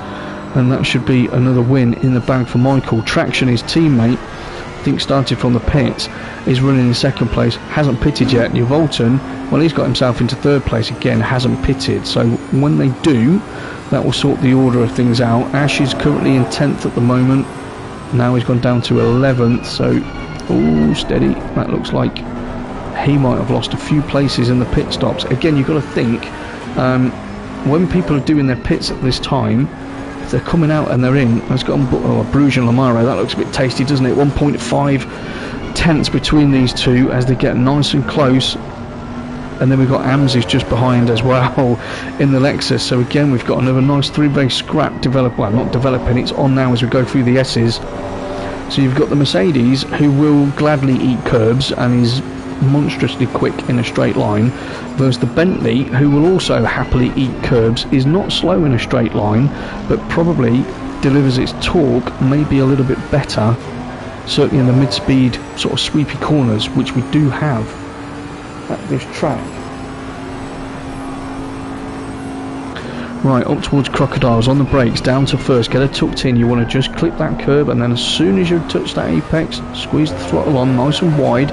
and that should be another win in the bag for Michael. Traction, his teammate, I think started from the pits, is running in second place, hasn't pitted yet. New Volton, well, he's got himself into third place again, hasn't pitted, so when they do, that will sort the order of things out. Ash is currently in 10th at the moment, now he's gone down to 11th, so oh, steady, that looks like he might have lost a few places in the pit stops. Again, you've got to think, when people are doing their pits at this time, if they're coming out and they're in, it's got Bruges and Lamaro, that looks a bit tasty, doesn't it? 1.5 tenths between these two as they get nice and close. And then we've got Amzi's just behind as well in the Lexus. So again, we've got another nice three-way scrap well, not developing, it's on now as we go through the S's. So you've got the Mercedes, who will gladly eat curbs and is monstrously quick in a straight line, versus the Bentley, who will also happily eat curbs, is not slow in a straight line, but probably delivers its torque maybe a little bit better, certainly in the mid-speed sort of sweepy corners, which we do have at this track. Right, up towards Crocodiles, on the brakes, down to first, get her tucked in. You want to just clip that curb, and then as soon as you touch that apex, squeeze the throttle on nice and wide,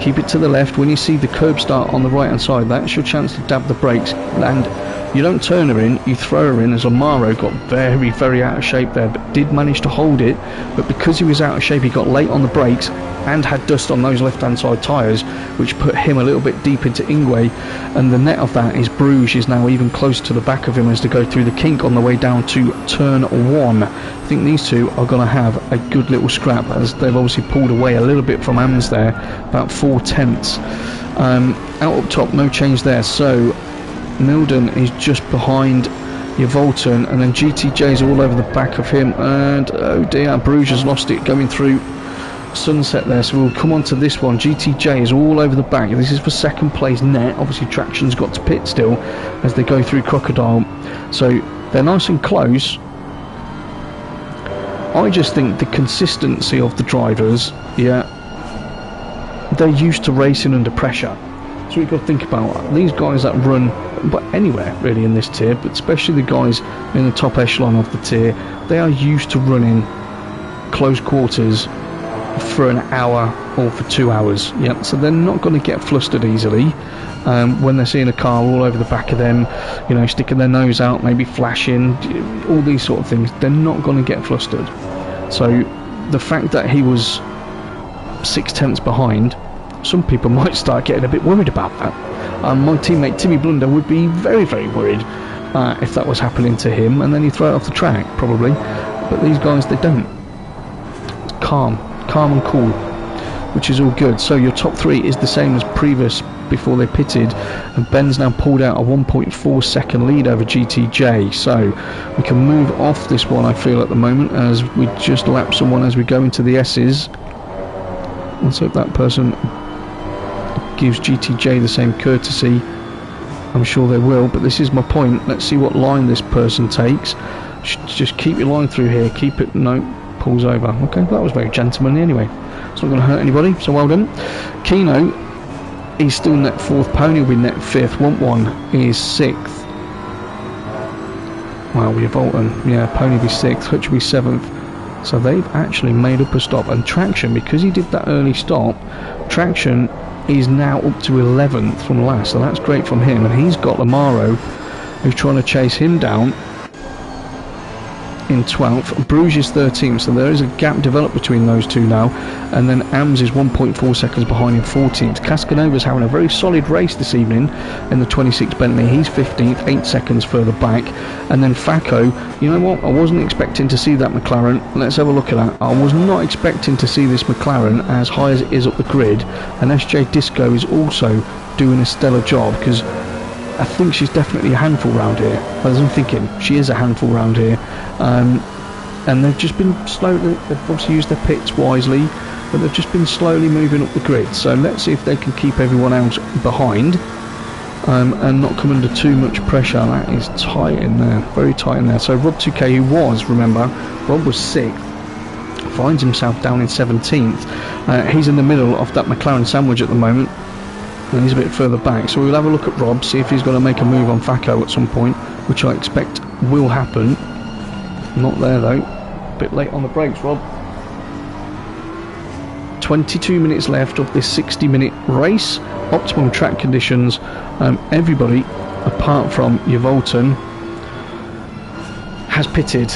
keep it to the left. When you see the curb start on the right hand side, that's your chance to dab the brakes, and you don't turn her in, you throw her in, as Amaro got very, very out of shape there, but did manage to hold it. But because he was out of shape, he got late on the brakes and had dust on those left hand side tyres, which put him a little bit deep into Ingwe, and the net of that is Bruges is now even closer to the back of him as they go through the kink on the way down to turn 1. I think these two are going to have a good little scrap, as they've obviously pulled away a little bit from Ams there, about 4 tenths. Out up top, no change there, so Milden is just behind your Volton, and then GTJ's all over the back of him, and oh dear, Bruges has lost it going through Sunset there, so we'll come on to this one. GTJ is all over the back. This is for second place net. Obviously Traction's got to pit still as they go through Crocodile, so they're nice and close. I just think the consistency of the drivers, yeah, they're used to racing under pressure. So we've got to think about these guys that run but anywhere really in this tier, but especially the guys in the top echelon of the tier, they are used to running close quarters for an hour or for 2 hours. Yep, so they're not going to get flustered easily when they're seeing a car all over the back of them, you know, sticking their nose out, maybe flashing, all these sort of things. They're not going to get flustered. So the fact that he was 6 tenths behind, some people might start getting a bit worried about that. My teammate Timmy Blunder would be very, very worried if that was happening to him, and then he'd throw it off the track probably. But these guys, they don't. It's calm and cool, which is all good. So your top 3 is the same as previous before they pitted, and Ben's now pulled out a 1.4 second lead over GTJ, so we can move off this one, I feel, at the moment, as we just lap someone as we go into the S's. Let's hope that person gives GTJ the same courtesy. I'm sure they will, but this is my point. Let's see what line this person takes. Just keep your line through here, keep it, no, pulls over. Okay, that was very gentlemanly anyway. It's not going to hurt anybody, so well done. Keno, he's still net 4th, Pony will be net 5th, Want1 is 6th. Wow, we're Volton, yeah, Pony will be 6th, Hutch will be 7th. So they've actually made up a stop, and Traction, because he did that early stop, Traction is now up to 11th from last, so that's great from him, and he's got Lamaro, who's trying to chase him down in 12th. Bruges is 13th, so there is a gap developed between those two now, and then Ams is 1.4 seconds behind in 14th. Cascanova's having a very solid race this evening in the 26 Bentley. He's 15th, 8 seconds further back, and then Faco, you know what, I wasn't expecting to see that McLaren. Let's have a look at that. I was not expecting to see this McLaren as high as it is up the grid, and SJ Disco is also doing a stellar job, because I think she's definitely a handful round here. As I'm thinking, she is a handful round here. And they've just been slow. They've obviously used their pits wisely. but they've just been slowly moving up the grid. So let's see if they can keep everyone else behind and not come under too much pressure. That is tight in there, very tight in there. So Rd6, who was, remember, Rob was 6th, finds himself down in 17th. He's in the middle of that McLaren sandwich at the moment, and he's a bit further back. So we'll have a look at Rob, see if he's going to make a move on Thaco at some point, which I expect will happen. Not there though, a bit late on the brakes, Rob. 22 minutes left of this 60-minute race, optimum track conditions. Everybody apart from Yvolton has pitted.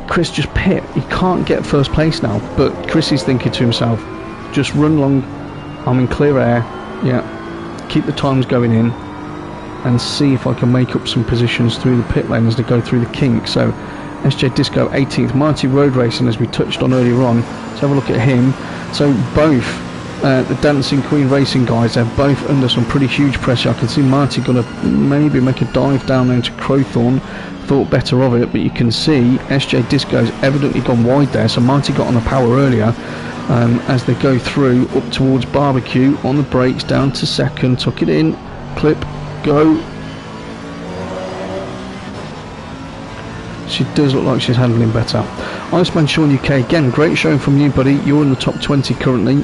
Chris just pit, he can't get first place now, but Chris is thinking to himself, just run long, I'm in clear air, yeah, keep the times going in and see if I can make up some positions through the pit lane as they go through the kink. So SJ Disco 18th, Mighty Road Racing, as we touched on earlier on. Let's have a look at him. So both the Dancing Queen Racing guys, they're both under some pretty huge pressure. I can see Marty going to maybe make a dive down there into Crowthorne, thought better of it, but you can see SJ Disco's evidently gone wide there, so Marty got on the power earlier. As they go through up towards Barbecue, on the brakes, down to second, tuck it in, clip, go. She does look like she's handling better. Iceman Sean UK, again, great showing from you, buddy. You're in the top 20 currently,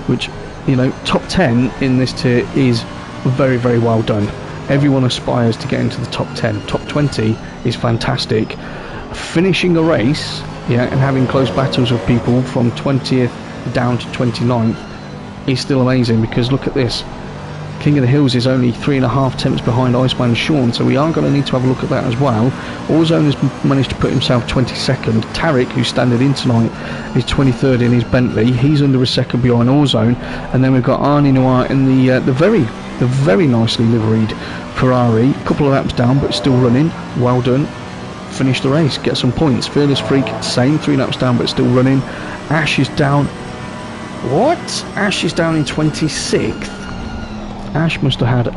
which, you know, top 10 in this tier is very, very well done. Everyone aspires to get into the top 10. Top 20 is fantastic. Finishing a race, yeah, and having close battles with people from 20th down to 29th is still amazing, because look at this. King of the Hills is only 3.5 tenths behind Iceman Sean, so we are going to need to have a look at that as well. Allzone has managed to put himself 22nd. Tarek, who's standing in tonight, is 23rd in his Bentley. He's under a second behind Allzone, and then we've got Arnie Noir in the very nicely liveried Ferrari. A couple of laps down, but still running. Well done. Finish the race, get some points. Fearless Freak, same, 3 laps down, but still running. Ash is down. What? Ash is down in 26th. Ash must have had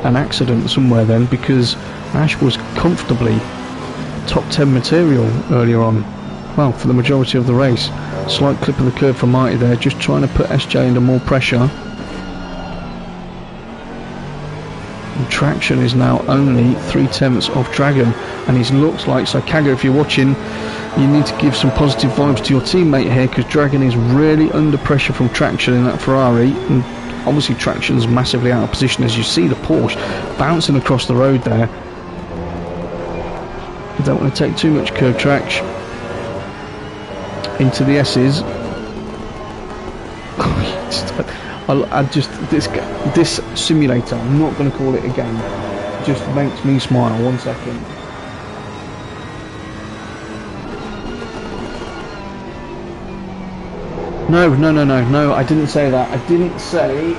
an accident somewhere then, because Ash was comfortably top 10 material earlier on, well, for the majority of the race. Slight clip of the curve from Marty there, just trying to put SJ under more pressure. And Traction is now only 3 tenths off Dragon, and he looks like, so Kaga, if you're watching, you need to give some positive vibes to your teammate here, because Dragon is really under pressure from Traction in that Ferrari, and obviously Traction's massively out of position, as you see the Porsche bouncing across the road there. Don't want to take too much curb traction into the S's. This simulator, I'm not going to call it a game, just makes me smile. 1 second. No, I didn't say that. I didn't say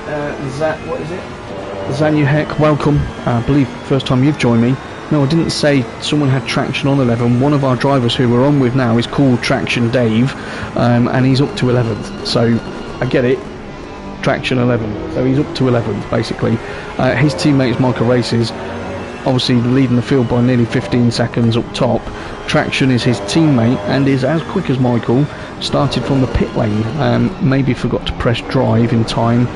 what is it? Zanu Heck, welcome. I believe first time you've joined me. No, I didn't say someone had Traction on 11. One of our drivers who we're on with now is called Traction Dave, and he's up to 11th. So I get it. Traction 11. So he's up to 11th basically. His teammate is Michael Races, obviously leading the field by nearly 15 seconds up top. Traction is his teammate and is as quick as Michael. Started from the pit lane, maybe forgot to press drive in time,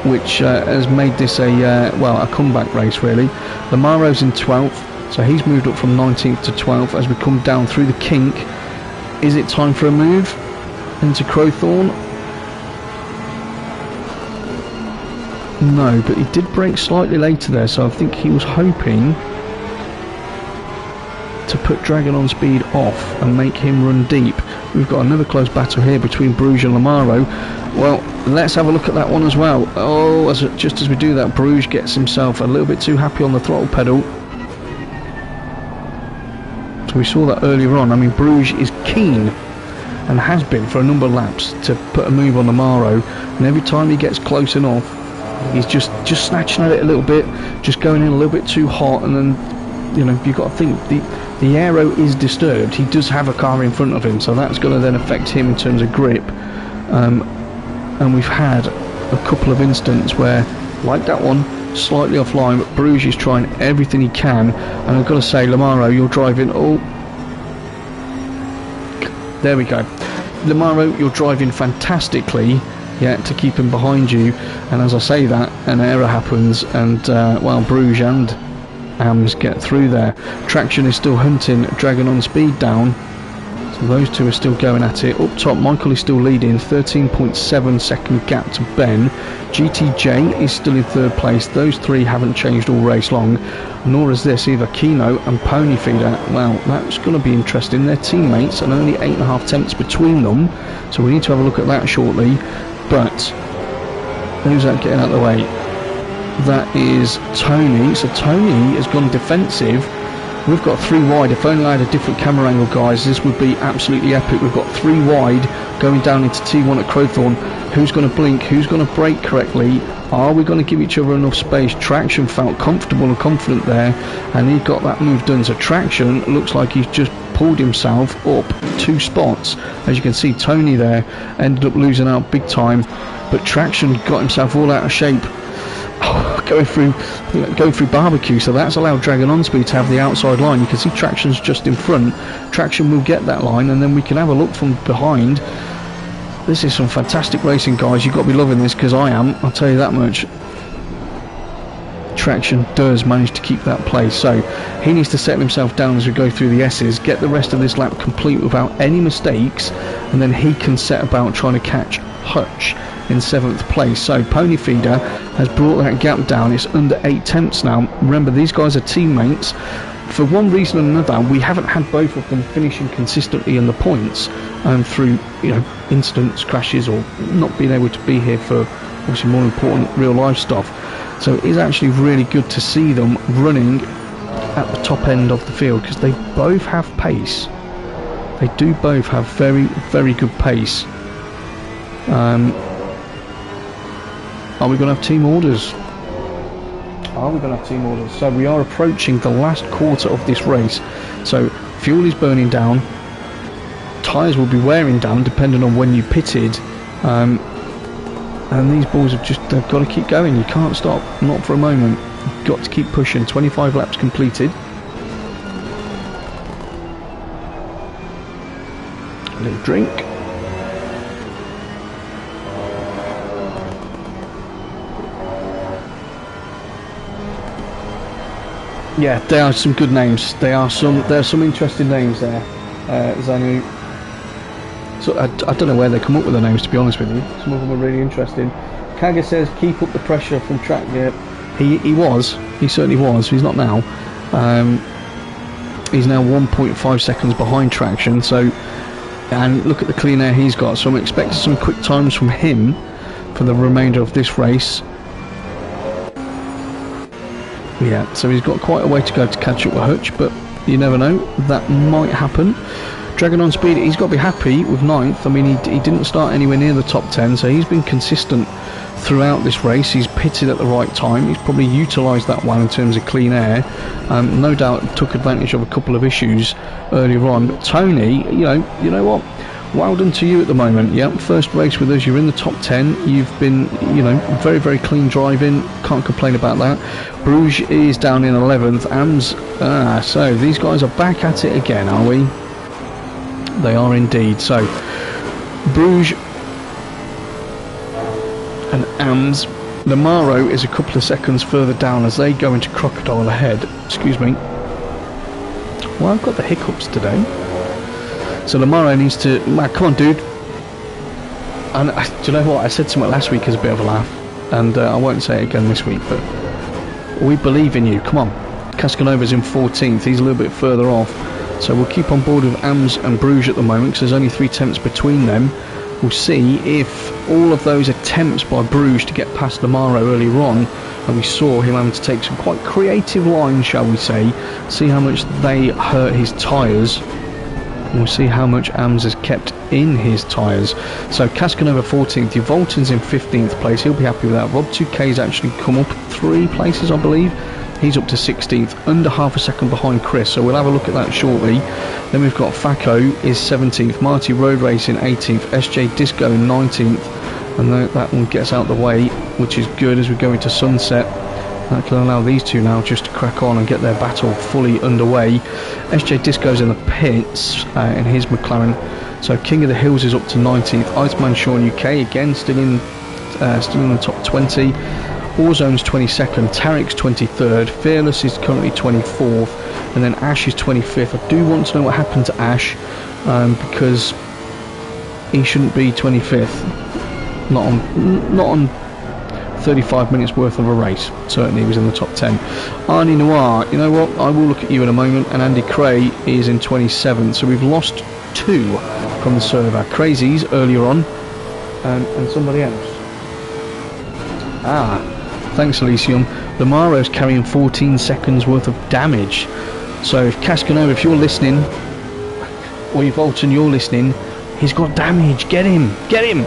which has made this a comeback race really. Lamaro's in 12th, so he's moved up from 19th to 12th as we come down through the kink. Is it time for a move into Crowthorne? No, but he did brake slightly later there, so I think he was hoping to put Dragon on speed off and make him run deep. We've got another close battle here between Bruges and Lamaro. Well, let's have a look at that one as well. Oh, just as we do that, Bruges gets himself a little bit too happy on the throttle pedal. So we saw that earlier on. I mean, Bruges is keen, and has been for a number of laps, to put a move on Lamaro, and every time he gets close enough, he's just snatching at it a little bit, just going in a little bit too hot, and then, you know, you've got to think the aero is disturbed. He does have a car in front of him, so that's going to then affect him in terms of grip. And we've had a couple of instances where, like that one, slightly offline, but Bruges is trying everything he can. And I've got to say, Lamaro, you're driving. Oh, there we go. Lamaro, you're driving fantastically, yeah, to keep him behind you, and as I say that, an error happens, and well, Bruges and AMS get through there. Traction is still hunting Dragon on speed down, so those two are still going at it. Up top, Michael is still leading, 13.7 second gap to Ben. GTJ is still in third place. Those three haven't changed all race long, nor is this either. Kino and Pony Feeder, well, that's going to be interesting. They're teammates and only 8.5 tenths between them, so we need to have a look at that shortly. But who's that getting out of the way? That is Tony. So Tony has gone defensive. We've got 3 wide. If only I had a different camera angle, guys, this would be absolutely epic. We've got 3 wide going down into T1 at Crowthorne. Who's going to blink? Who's going to brake correctly? Are we going to give each other enough space? Traction felt comfortable and confident there, and he got that move done. So Traction looks like he's just pulled himself up 2 spots. As you can see, Tony there ended up losing out big time, but Traction got himself all out of shape. Oh, going through barbecue, so that's allowed Dragon on speed to have the outside line. You can see Traction's just in front. Traction will get that line, and then we can have a look from behind. This is some fantastic racing, guys. You've got to be loving this, because I am, I'll tell you that much. Traction does manage to keep that place, so he needs to settle himself down as we go through the S's, get the rest of this lap complete without any mistakes, and then he can set about trying to catch Hutch in 7th place. So Pony Feeder has brought that gap down. It's under 8 tenths now. Remember, these guys are teammates. For one reason or another, we haven't had both of them finishing consistently in the points, through, you know, incidents, crashes, or not being able to be here for obviously more important real life stuff. So it is actually really good to see them running at the top end of the field, because they both have pace. They do both have very, very good pace. Are we going to have team orders? Are we going to have team orders? So we are approaching the last quarter of this race. So fuel is burning down. Tyres will be wearing down depending on when you pitted. And these boys have just, they've got to keep going. You can't stop, not for a moment. You've got to keep pushing. 25 laps completed. A little drink. Yeah, there are some good names. There are some interesting names there. Zanu. So I don't know where they come up with the names, to be honest with you. Some of them are really interesting. Kaga says keep up the pressure from track. Yeah, he certainly was. He's not now. He's now 1.5 seconds behind Traction. So, and look at the clean air he's got. So I'm expecting some quick times from him for the remainder of this race. Yeah, so he's got quite a way to go to catch up with Hutch, but you never know, that might happen. Dragon on speed, he's got to be happy with 9th. I mean, he didn't start anywhere near the top 10, so he's been consistent throughout this race. He's pitted at the right time. He's probably utilised that well in terms of clean air. No doubt took advantage of a couple of issues earlier on. But Tony, you know what? Well done to you at the moment. Yeah, first race with us, you're in the top 10. You've been, you know, very, very clean driving. Can't complain about that. Bruges is down in 11th. AMS, so these guys are back at it again, are we? They are indeed. So Bruges and AMS. Lamaro is a couple of seconds further down as they go into Crocodile ahead. Excuse me. Well, I've got the hiccups today. So Lamaro needs to... Man, come on, dude. And do you know what? I said something last week as a bit of a laugh, and I won't say it again this week, but we believe in you. Come on. Cascanova's in 14th. He's a little bit further off. So we'll keep on board with AMS and Bruges at the moment, because there's only 3 tenths between them. We'll see if all of those attempts by Bruges to get past Lamaro earlier on, and we saw him having to take some quite creative lines, shall we say, see how much they hurt his tyres. And we'll see how much AMS has kept in his tyres. So Cascanova 14th, Volton's in 15th place, he'll be happy with that. Rob 2K's actually come up 3 places, I believe. He's up to 16th, under half a second behind Chris, so we'll have a look at that shortly. Then we've got Faco is 17th, Marty Road Racing 18th, SJ Disco 19th, and that one gets out the way, which is good as we go into sunset. That can allow these two now just to crack on and get their battle fully underway. SJ Disco's in the pits in his McLaren. So King of the Hills is up to 19th. Iceman Sean UK again still in the top 20. Warzone's 22nd, Tarek's 23rd, Fearless is currently 24th, and then Ash is 25th. I do want to know what happened to Ash, because he shouldn't be 25th. Not on 35 minutes worth of a race. Certainly he was in the top 10. Arnie Noir, you know what, I will look at you in a moment, and Andy Cray is in 27th. So we've lost 2 from the server. Crazies earlier on, and somebody else. Thanks Elysium. Lamaro's carrying 14 seconds worth of damage. So if Cascanova, if you're listening, or if Alton, you're listening, he's got damage. Get him! Get him!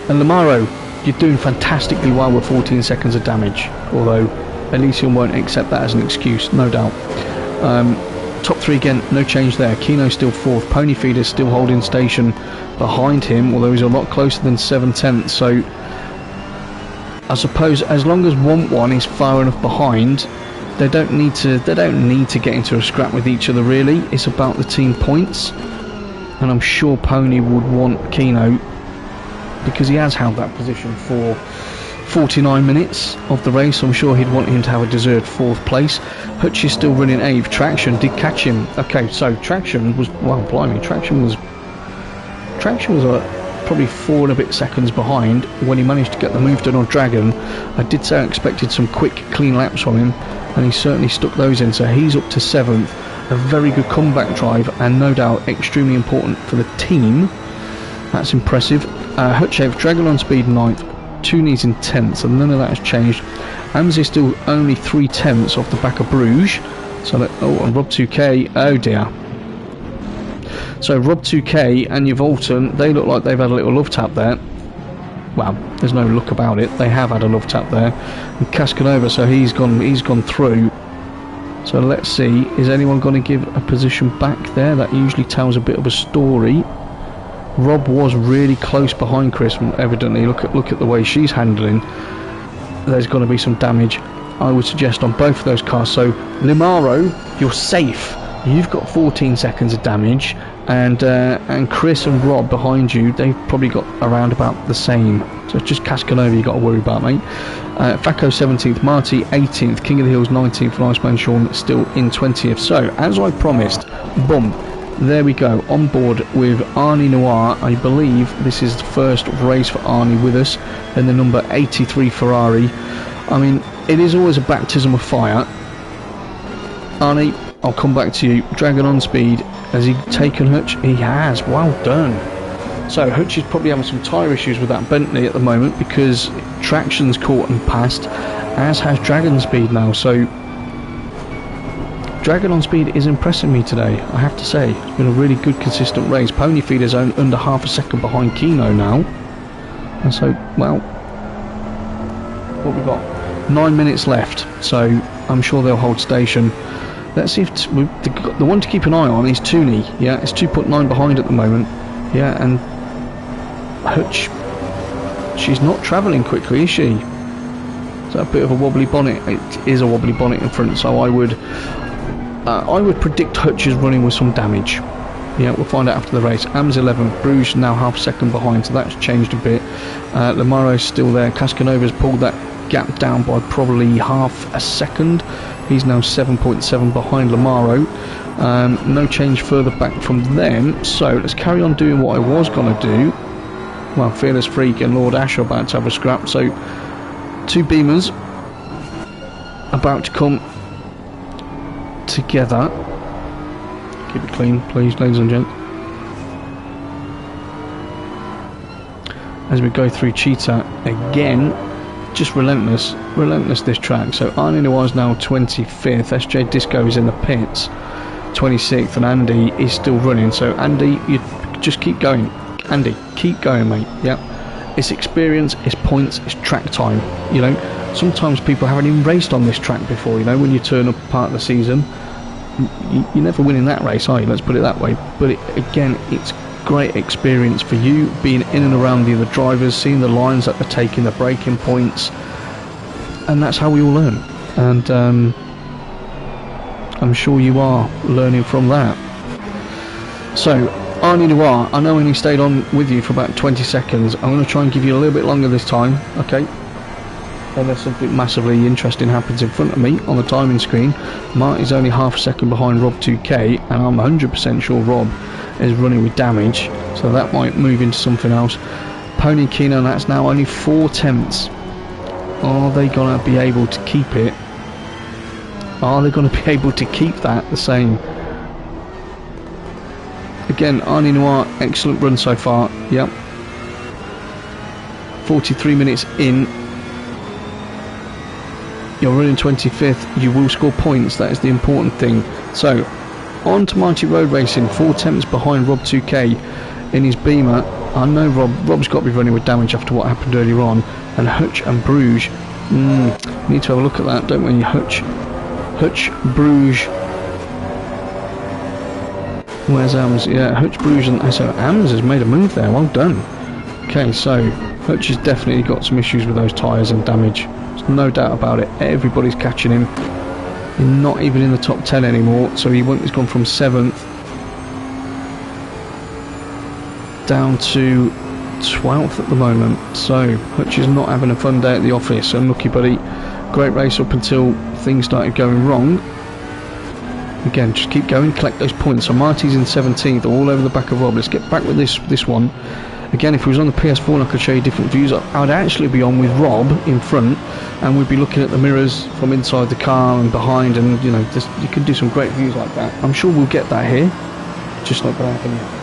And Lamaro, you're doing fantastically well with 14 seconds of damage. Although Elysium won't accept that as an excuse, no doubt. Top 3 again, no change there. Kino's still 4th. Ponyfeeder's still holding station behind him, although he's a lot closer than 7/10. So I suppose as long as one is far enough behind, they don't need to get into a scrap with each other really. It's about the team points, and I'm sure Pony would want Kino, because he has held that position for 49 minutes of the race. I'm sure he'd want him to have a deserved 4th place. Hutch is still running 8th. Traction did catch him. Okay, so Traction was, well, blimey, Traction was probably 4 and a bit seconds behind when he managed to get the move done on Dragon. I did say I expected some quick, clean laps from him, and he certainly stuck those in. So he's up to 7th. A very good comeback drive, and no doubt extremely important for the team. That's impressive. Hutchave, Dragon on speed 9th, Tooney's in 10th, so none of that has changed. Amzi's still only 3/10 off the back of Bruges. So and Rob 2K, oh dear. So Rob 2K and Yvolton, they look like they've had a little love tap there. Well, there's no look about it. They have had a love tap there. And Cascanova, so he's gone through. So let's see, is anyone going to give a position back there? That usually tells a bit of a story. Rob was really close behind Chris, evidently. Look at the way she's handling. There's going to be some damage, I would suggest, on both of those cars. So Limaro, you're safe. You've got 14 seconds of damage, and Chris and Rob behind you, they've probably got around about the same. So it's just Cascanova you got to worry about, mate. Faco 17th, Marty 18th, King of the Hills 19th, and Iceman Sean still in 20th. So as I promised, boom, there we go, on board with Arnie Noir. I believe this is the first race for Arnie with us in the number 83 Ferrari. I mean, it is always a baptism of fire. Arnie, I'll come back to you. Dragon on speed. Has he taken Hutch? He has. Well done. So Hutch is probably having some tyre issues with that Bentley at the moment, because Traction's caught and passed, as has Dragon speed now. So Dragon on speed is impressing me today, I have to say. It's been a really good, consistent race. Ponyfeeder's under half a second behind Kino now. And so, well, what we got? 9 minutes left, so I'm sure they'll hold station. Let's see if the one to keep an eye on is Tooney. Yeah, it's 2.9 behind at the moment. Yeah, and Hutch, she's not travelling quickly, is she? Is that a bit of a wobbly bonnet? It is a wobbly bonnet in front, so I would predict Hutch is running with some damage. Yeah, we'll find out after the race. Am's 11th, Bruges now half a second behind, so that's changed a bit. Lamaro's still there. Cascanova's pulled that gap down by probably half a second. He's now 7.7 behind Lamaro. No change further back from them. So let's carry on doing what I was going to do. Well, Fearless Freak and Lord Ash are about to have a scrap. So 2 Beamers about to come together. Keep it clean, please, ladies and gents. As we go through Cheetah again. Just relentless this track. So Arnie Noir's now 25th, SJ Disco is in the pits 26th, and Andy is still running. So Andy, you just keep going. Andy, keep going, mate. Yeah, it's experience, it's points, it's track time. You know, sometimes people haven't even raced on this track before. You know, when you turn up part of the season, you're never winning that race, are you? Let's put it that way. But again, it's great experience for you, being in and around the other drivers, seeing the lines that they're taking, the braking points, and that's how we all learn. And I'm sure you are learning from that. So Arnie Noir, I know I only stayed on with you for about 20 seconds. I'm going to try and give you a little bit longer this time, okay? Unless something massively interesting happens in front of me on the timing screen. Marty's only half a second behind Rob2K, and I'm 100% sure Rob is running with damage, so that might move into something else. Pony Kino, that's now only 4 tenths. Are they going to be able to keep it? Are they going to be able to keep that the same? Again, Arnie Noir, excellent run so far. Yep. 43 minutes in. You're running 25th. You will score points. That is the important thing. So, on to Mighty Road Racing. 4 tenths behind Rob2K in his Beamer. I know Rob's got to be running with damage after what happened earlier on. And Hutch and Bruges. Need to have a look at that, don't we? Hutch, Bruges. Where's Ams? Yeah, Hutch, Bruges, and so Ams has made a move there. Well done. Okay, so Hutch has definitely got some issues with those tyres and damage. There's no doubt about it. Everybody's catching him. He's not even in the top 10 anymore. So he's gone from 7th down to 12th at the moment. So Hutch is not having a fun day at the office. Unlucky buddy. Great race up until things started going wrong. Again, just keep going, collect those points. So Marty's in 17th, all over the back of Rob. Let's get back with this one. Again, if it was on the PS4 and I could show you different views, I'd actually be on with Rob in front, and we'd be looking at the mirrors from inside the car and behind, and you know, you can do some great views like that. I'm sure we'll get that here, just not going to happen yet.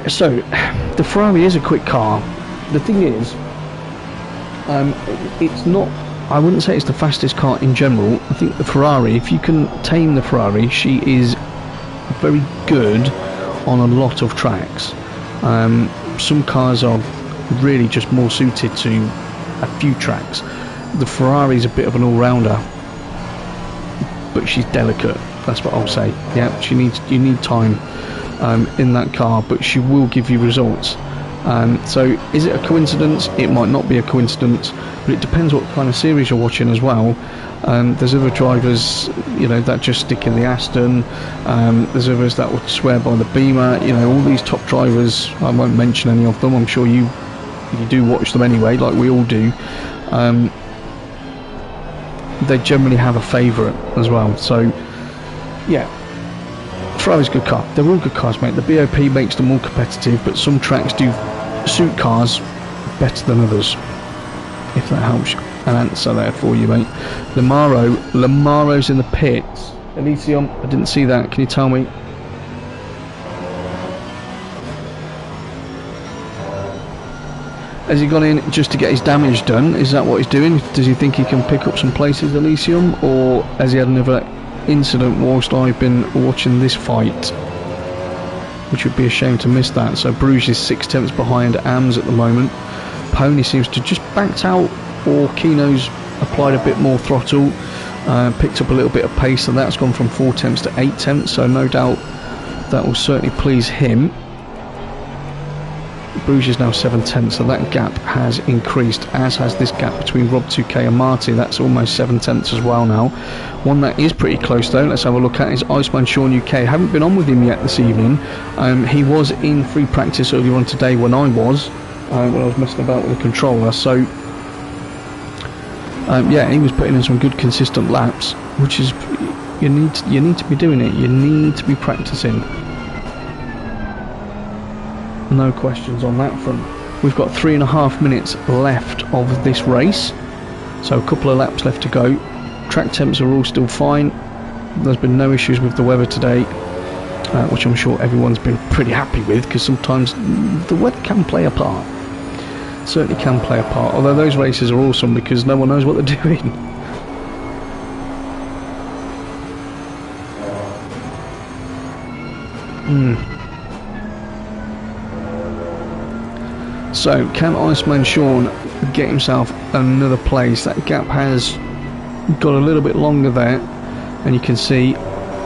So the Ferrari is a quick car. The thing is, it's not, I wouldn't say it's the fastest car in general. I think the Ferrari, if you can tame the Ferrari, she is very good on a lot of tracks. Some cars are really just more suited to a few tracks. The Ferrari's a bit of an all-rounder, but she's delicate, that's what I'll say. Yeah, you need time in that car, but she will give you results. So is it a coincidence? It might not be a coincidence, but it depends what kind of series you're watching as well. There's other drivers, you know, that just stick in the Aston. There's others that would swear by the Beamer. You know, all these top drivers, I won't mention any of them, I'm sure you do watch them anyway, like we all do. They generally have a favourite as well. So yeah, Ferrari's a good car. They're all good cars, mate. The BOP makes them more competitive, but some tracks do suit cars better than others, if that helps. An answer there for you, mate. Lamaro's in the pits. Elysium, I didn't see that. Can you tell me? Has he gone in just to get his damage done? Is that what he's doing? Does he think he can pick up some places, Elysium, or has he had another incident whilst I've been watching this fight, which would be a shame to miss that? So Bruges is 6 tenths behind Ams at the moment. Pony seems to just backed out, or Kino's applied a bit more throttle, picked up a little bit of pace, and that's gone from 4 tenths to 8 tenths, so no doubt that will certainly please him. Bruges is now 7 tenths, so that gap has increased, as has this gap between Rob2K and Marty. That's almost 7 tenths as well now. One that is pretty close though, let's have a look at, is Iceman Sean UK. Haven't been on with him yet this evening. He was in free practice earlier on today when I was messing about with the controller, so yeah, he was putting in some good consistent laps, which is, you need to be doing it, you need to be practicing. No questions on that front. We've got 3.5 minutes left of this race, so a couple of laps left to go. Track temps are all still fine. There's been no issues with the weather today, which I'm sure everyone's been pretty happy with, because sometimes the weather can play a part. Certainly can play a part, although those races are awesome because no one knows what they're doing. So can Iceman Sean get himself another place? That gap has got a little bit longer there, and you can see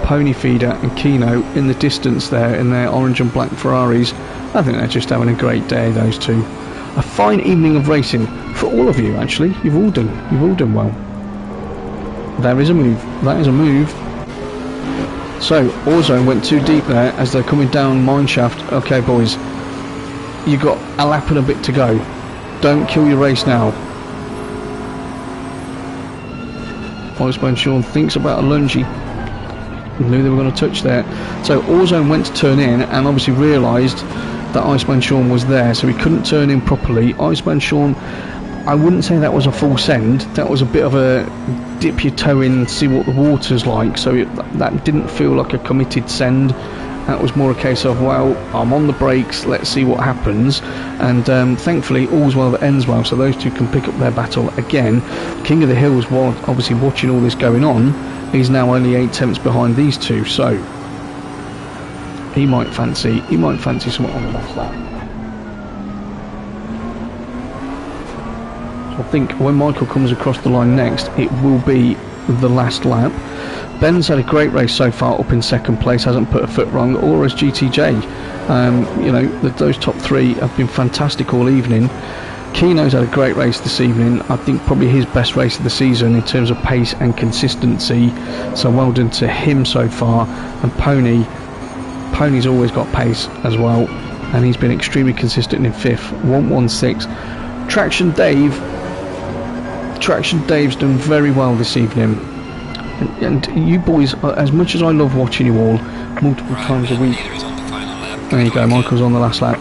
Pony Feeder and Kino in the distance there in their orange and black Ferraris. I think they're just having a great day, those two. A fine evening of racing for all of you, actually. You've all done well. There is a move. That is a move. So, Ozone went too deep there as they're coming down mineshaft. Okay, boys. You got a lap and a bit to go. Don't kill your race now. Iceman Sean thinks about a lungy. Knew they were going to touch there. So Ozone went to turn in and obviously realised that Iceman Sean was there, so he couldn't turn in properly. Iceman Sean, I wouldn't say that was a full send. That was a bit of a dip your toe in, see what the water's like. So that didn't feel like a committed send. That was more a case of, well, I'm on the brakes, let's see what happens. And thankfully, all's well that ends well, so those two can pick up their battle again. King of the Hills, while obviously watching all this going on, he's now only 8 tenths behind these two, so he might fancy something on the last lap. So I think when Michael comes across the line next, it will be the last lap. Ben's had a great race so far, up in second place, hasn't put a foot wrong, or as GTJ. You know, those top three have been fantastic all evening. Keno's had a great race this evening. I think probably his best race of the season in terms of pace and consistency. So well done to him so far. And Pony's always got pace as well, and he's been extremely consistent in fifth. 116. Traction Dave's done very well this evening. And you boys, as much as I love watching you all multiple times a week, there you go, Michael's on the last lap.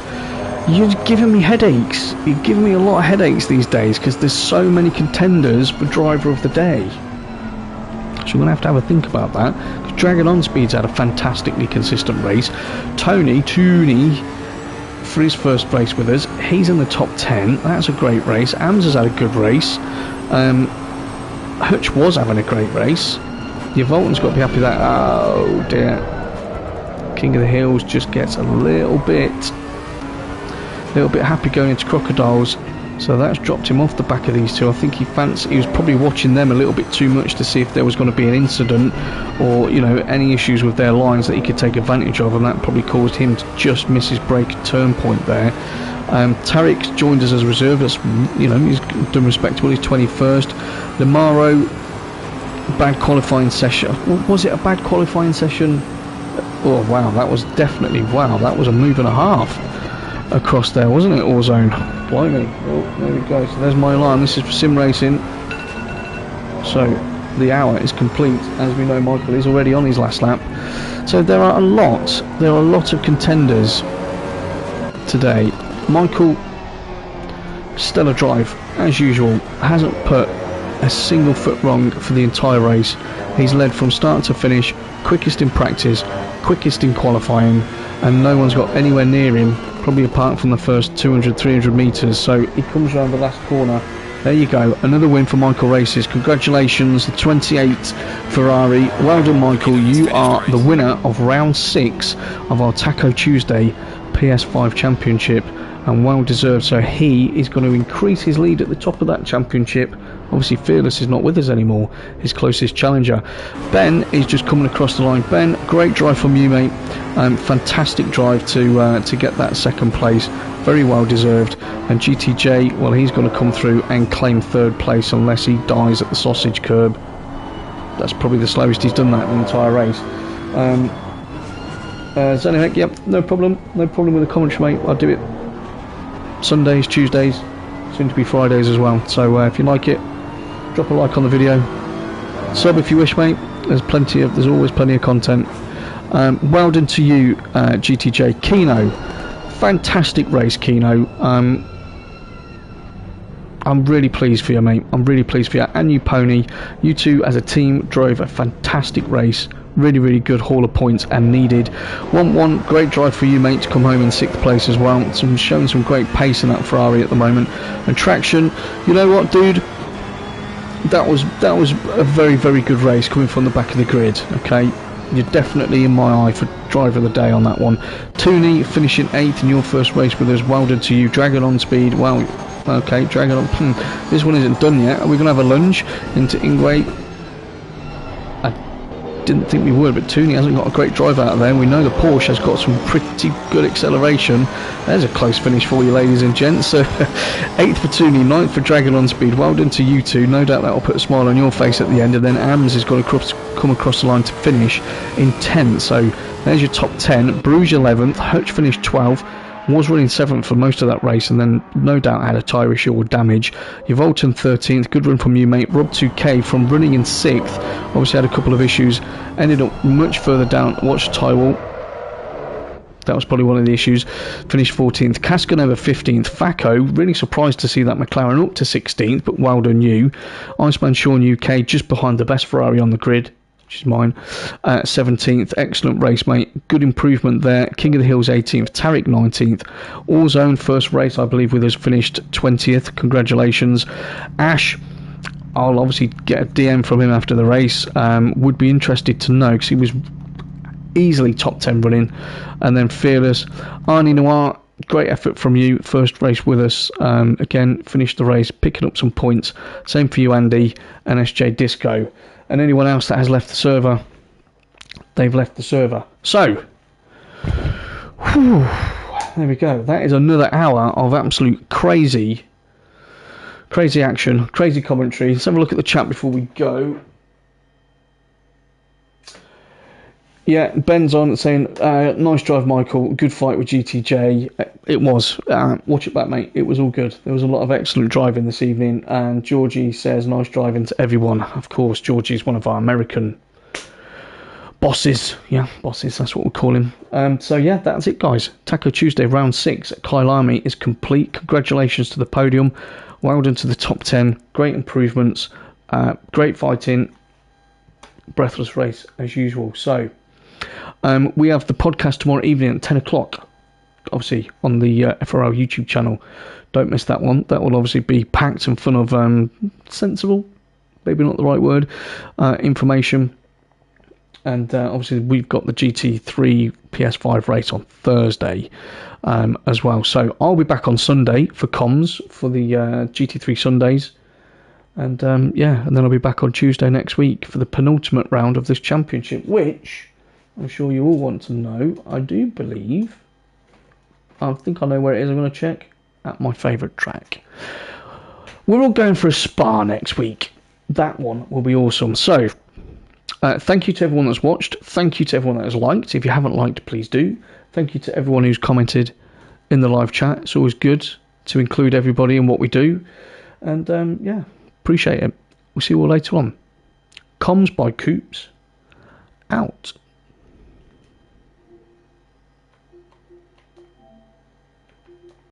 You're giving me headaches. You're giving me a lot of headaches these days because there's so many contenders for driver of the day. So we're going to have a think about that. Dragon On Speed's had a fantastically consistent race. Tooney, for his first race with us, he's in the top 10. That's a great race. Ams has had a good race. Hutch was having a great race. Your Volton's got to be happy with that. Oh dear. King of the Hills just gets a little bit happy going into Crocodiles. So that's dropped him off the back of these two. I think he was probably watching them a little bit too much to see if there was going to be an incident or, you know, any issues with their lines that he could take advantage of, and that probably caused him to just miss his break turn point there. Tariq joined us as a reserve. That's, you know, he's done respectable. He's 21st. Lamaro, bad qualifying session. Was it a bad qualifying session? Oh wow, that was definitely, wow, that was a move and a half across there, wasn't it, Ozone? Blimey. Oh, there we go. So there's my alarm. This is for sim racing. So the hour is complete. As we know, Michael is already on his last lap. So there are a lot of contenders today. Michael, stellar drive as usual, hasn't put a single foot wrong for the entire race. He's led from start to finish, quickest in practice, quickest in qualifying, and no one's got anywhere near him, probably apart from the first 200-300 metres. So he comes around the last corner. There you go, another win for Michael Races. Congratulations, the 28 Ferrari. Well done, Michael. You are the winner of round 6 of our Taco Tuesday PS5 Championship, and well deserved. So he is going to increase his lead at the top of that championship. Obviously Fearless is not with us anymore, his closest challenger. Ben is just coming across the line. Ben, great drive from you, mate. Fantastic drive to get that second place, very well deserved. And GTJ, well, he's going to come through and claim third place unless he dies at the sausage curb. That's probably the slowest he's done that in the entire race. Zenimec, yep, no problem with the commentary, mate. I'll do it Sundays, Tuesdays, soon to be Fridays as well. So if you like it, drop a like on the video, sub if you wish, mate. There's always plenty of content. Well done to you, GTJ. Keno, fantastic race, Keno. I'm really pleased for you, mate. I'm really pleased for you, and you, Pony. You two as a team drove a fantastic race. Really good haul of points and needed. 1-1, great drive for you, mate, to come home in 6th place as well. Showing some great pace in that Ferrari at the moment. And traction, you know what, dude? That was a very good race coming from the back of the grid. Okay, you're definitely in my eye for driver of the day on that one. Tooney finishing 8th in your first race with us. Well done to you. Dragon On Speed. Well, okay, Dragon On. This one isn't done yet. Are we gonna have a lunge into Ingwe? didn't think we would, but Tooney hasn't got a great drive out of there, and we know the Porsche has got some pretty good acceleration. There's a close finish for you, ladies and gents. So 8th for Tooney, 9th for Dragon on speed. Well done to you two. No doubt that will put a smile on your face at the end, and then Ams has got to come across the line to finish in 10th. So there's your top 10. Bruges 11th, Hutch finished 12th. Was running 7th for most of that race, and then no doubt had a tyre issue or damage. Your Volton 13th, good run from you, mate. Rob 2K from running in 6th, obviously had a couple of issues, ended up much further down. Watch the tyre wall. That was probably one of the issues. Finished 14th. Cascanova 15th. Facco, really surprised to see that McLaren up to 16th, but well done you. Iceman Sean UK just behind the best Ferrari on the grid, which is mine. 17th, excellent race, mate. Good improvement there. King of the Hills 18th, Tarek 19th. Allzone first race, I believe, with us finished 20th. Congratulations. Ash, I'll obviously get a DM from him after the race. Would be interested to know, because he was easily top 10 running. And then Fearless. Arnie Noir, great effort from you. First race with us. Again, finished the race, picking up some points. Same for you, Andy, and SJ Disco. And anyone else that has left the server, they've left the server. So, there we go. That is another hour of absolute crazy action, crazy commentary. Let's have a look at the chat before we go. Yeah, Ben's on saying, nice drive, Michael. Good fight with GTJ. It was. Watch it back, mate. It was all good. There was a lot of excellent driving this evening. And Georgie says, nice driving to everyone. Of course, Georgie's one of our American bosses. Yeah, bosses. That's what we'll call him. So, yeah, that's it, guys. Taco Tuesday, round 6 at Kyalami is complete. Congratulations to the podium. Well done to the top 10. Great improvements. Great fighting. Breathless race, as usual. So, we have the podcast tomorrow evening at 10 o'clock, obviously, on the FRL YouTube channel. Don't miss that one. That will obviously be packed and full of sensible, maybe not the right word, information. And obviously, we've got the GT3 PS5 race on Thursday as well. So I'll be back on Sunday for comms for the GT3 Sundays. And yeah, and then I'll be back on Tuesday next week for the penultimate round of this championship, which I'm sure you all want to know. I do believe, I think I know where it is. I'm going to check at my favourite track. We're all going for a Spa next week. That one will be awesome. So, thank you to everyone that's watched. Thank you to everyone that has liked. If you haven't liked, please do. Thank you to everyone who's commented in the live chat. It's always good to include everybody in what we do. And yeah, appreciate it. We'll see you all later on. Comms by Coops. Out.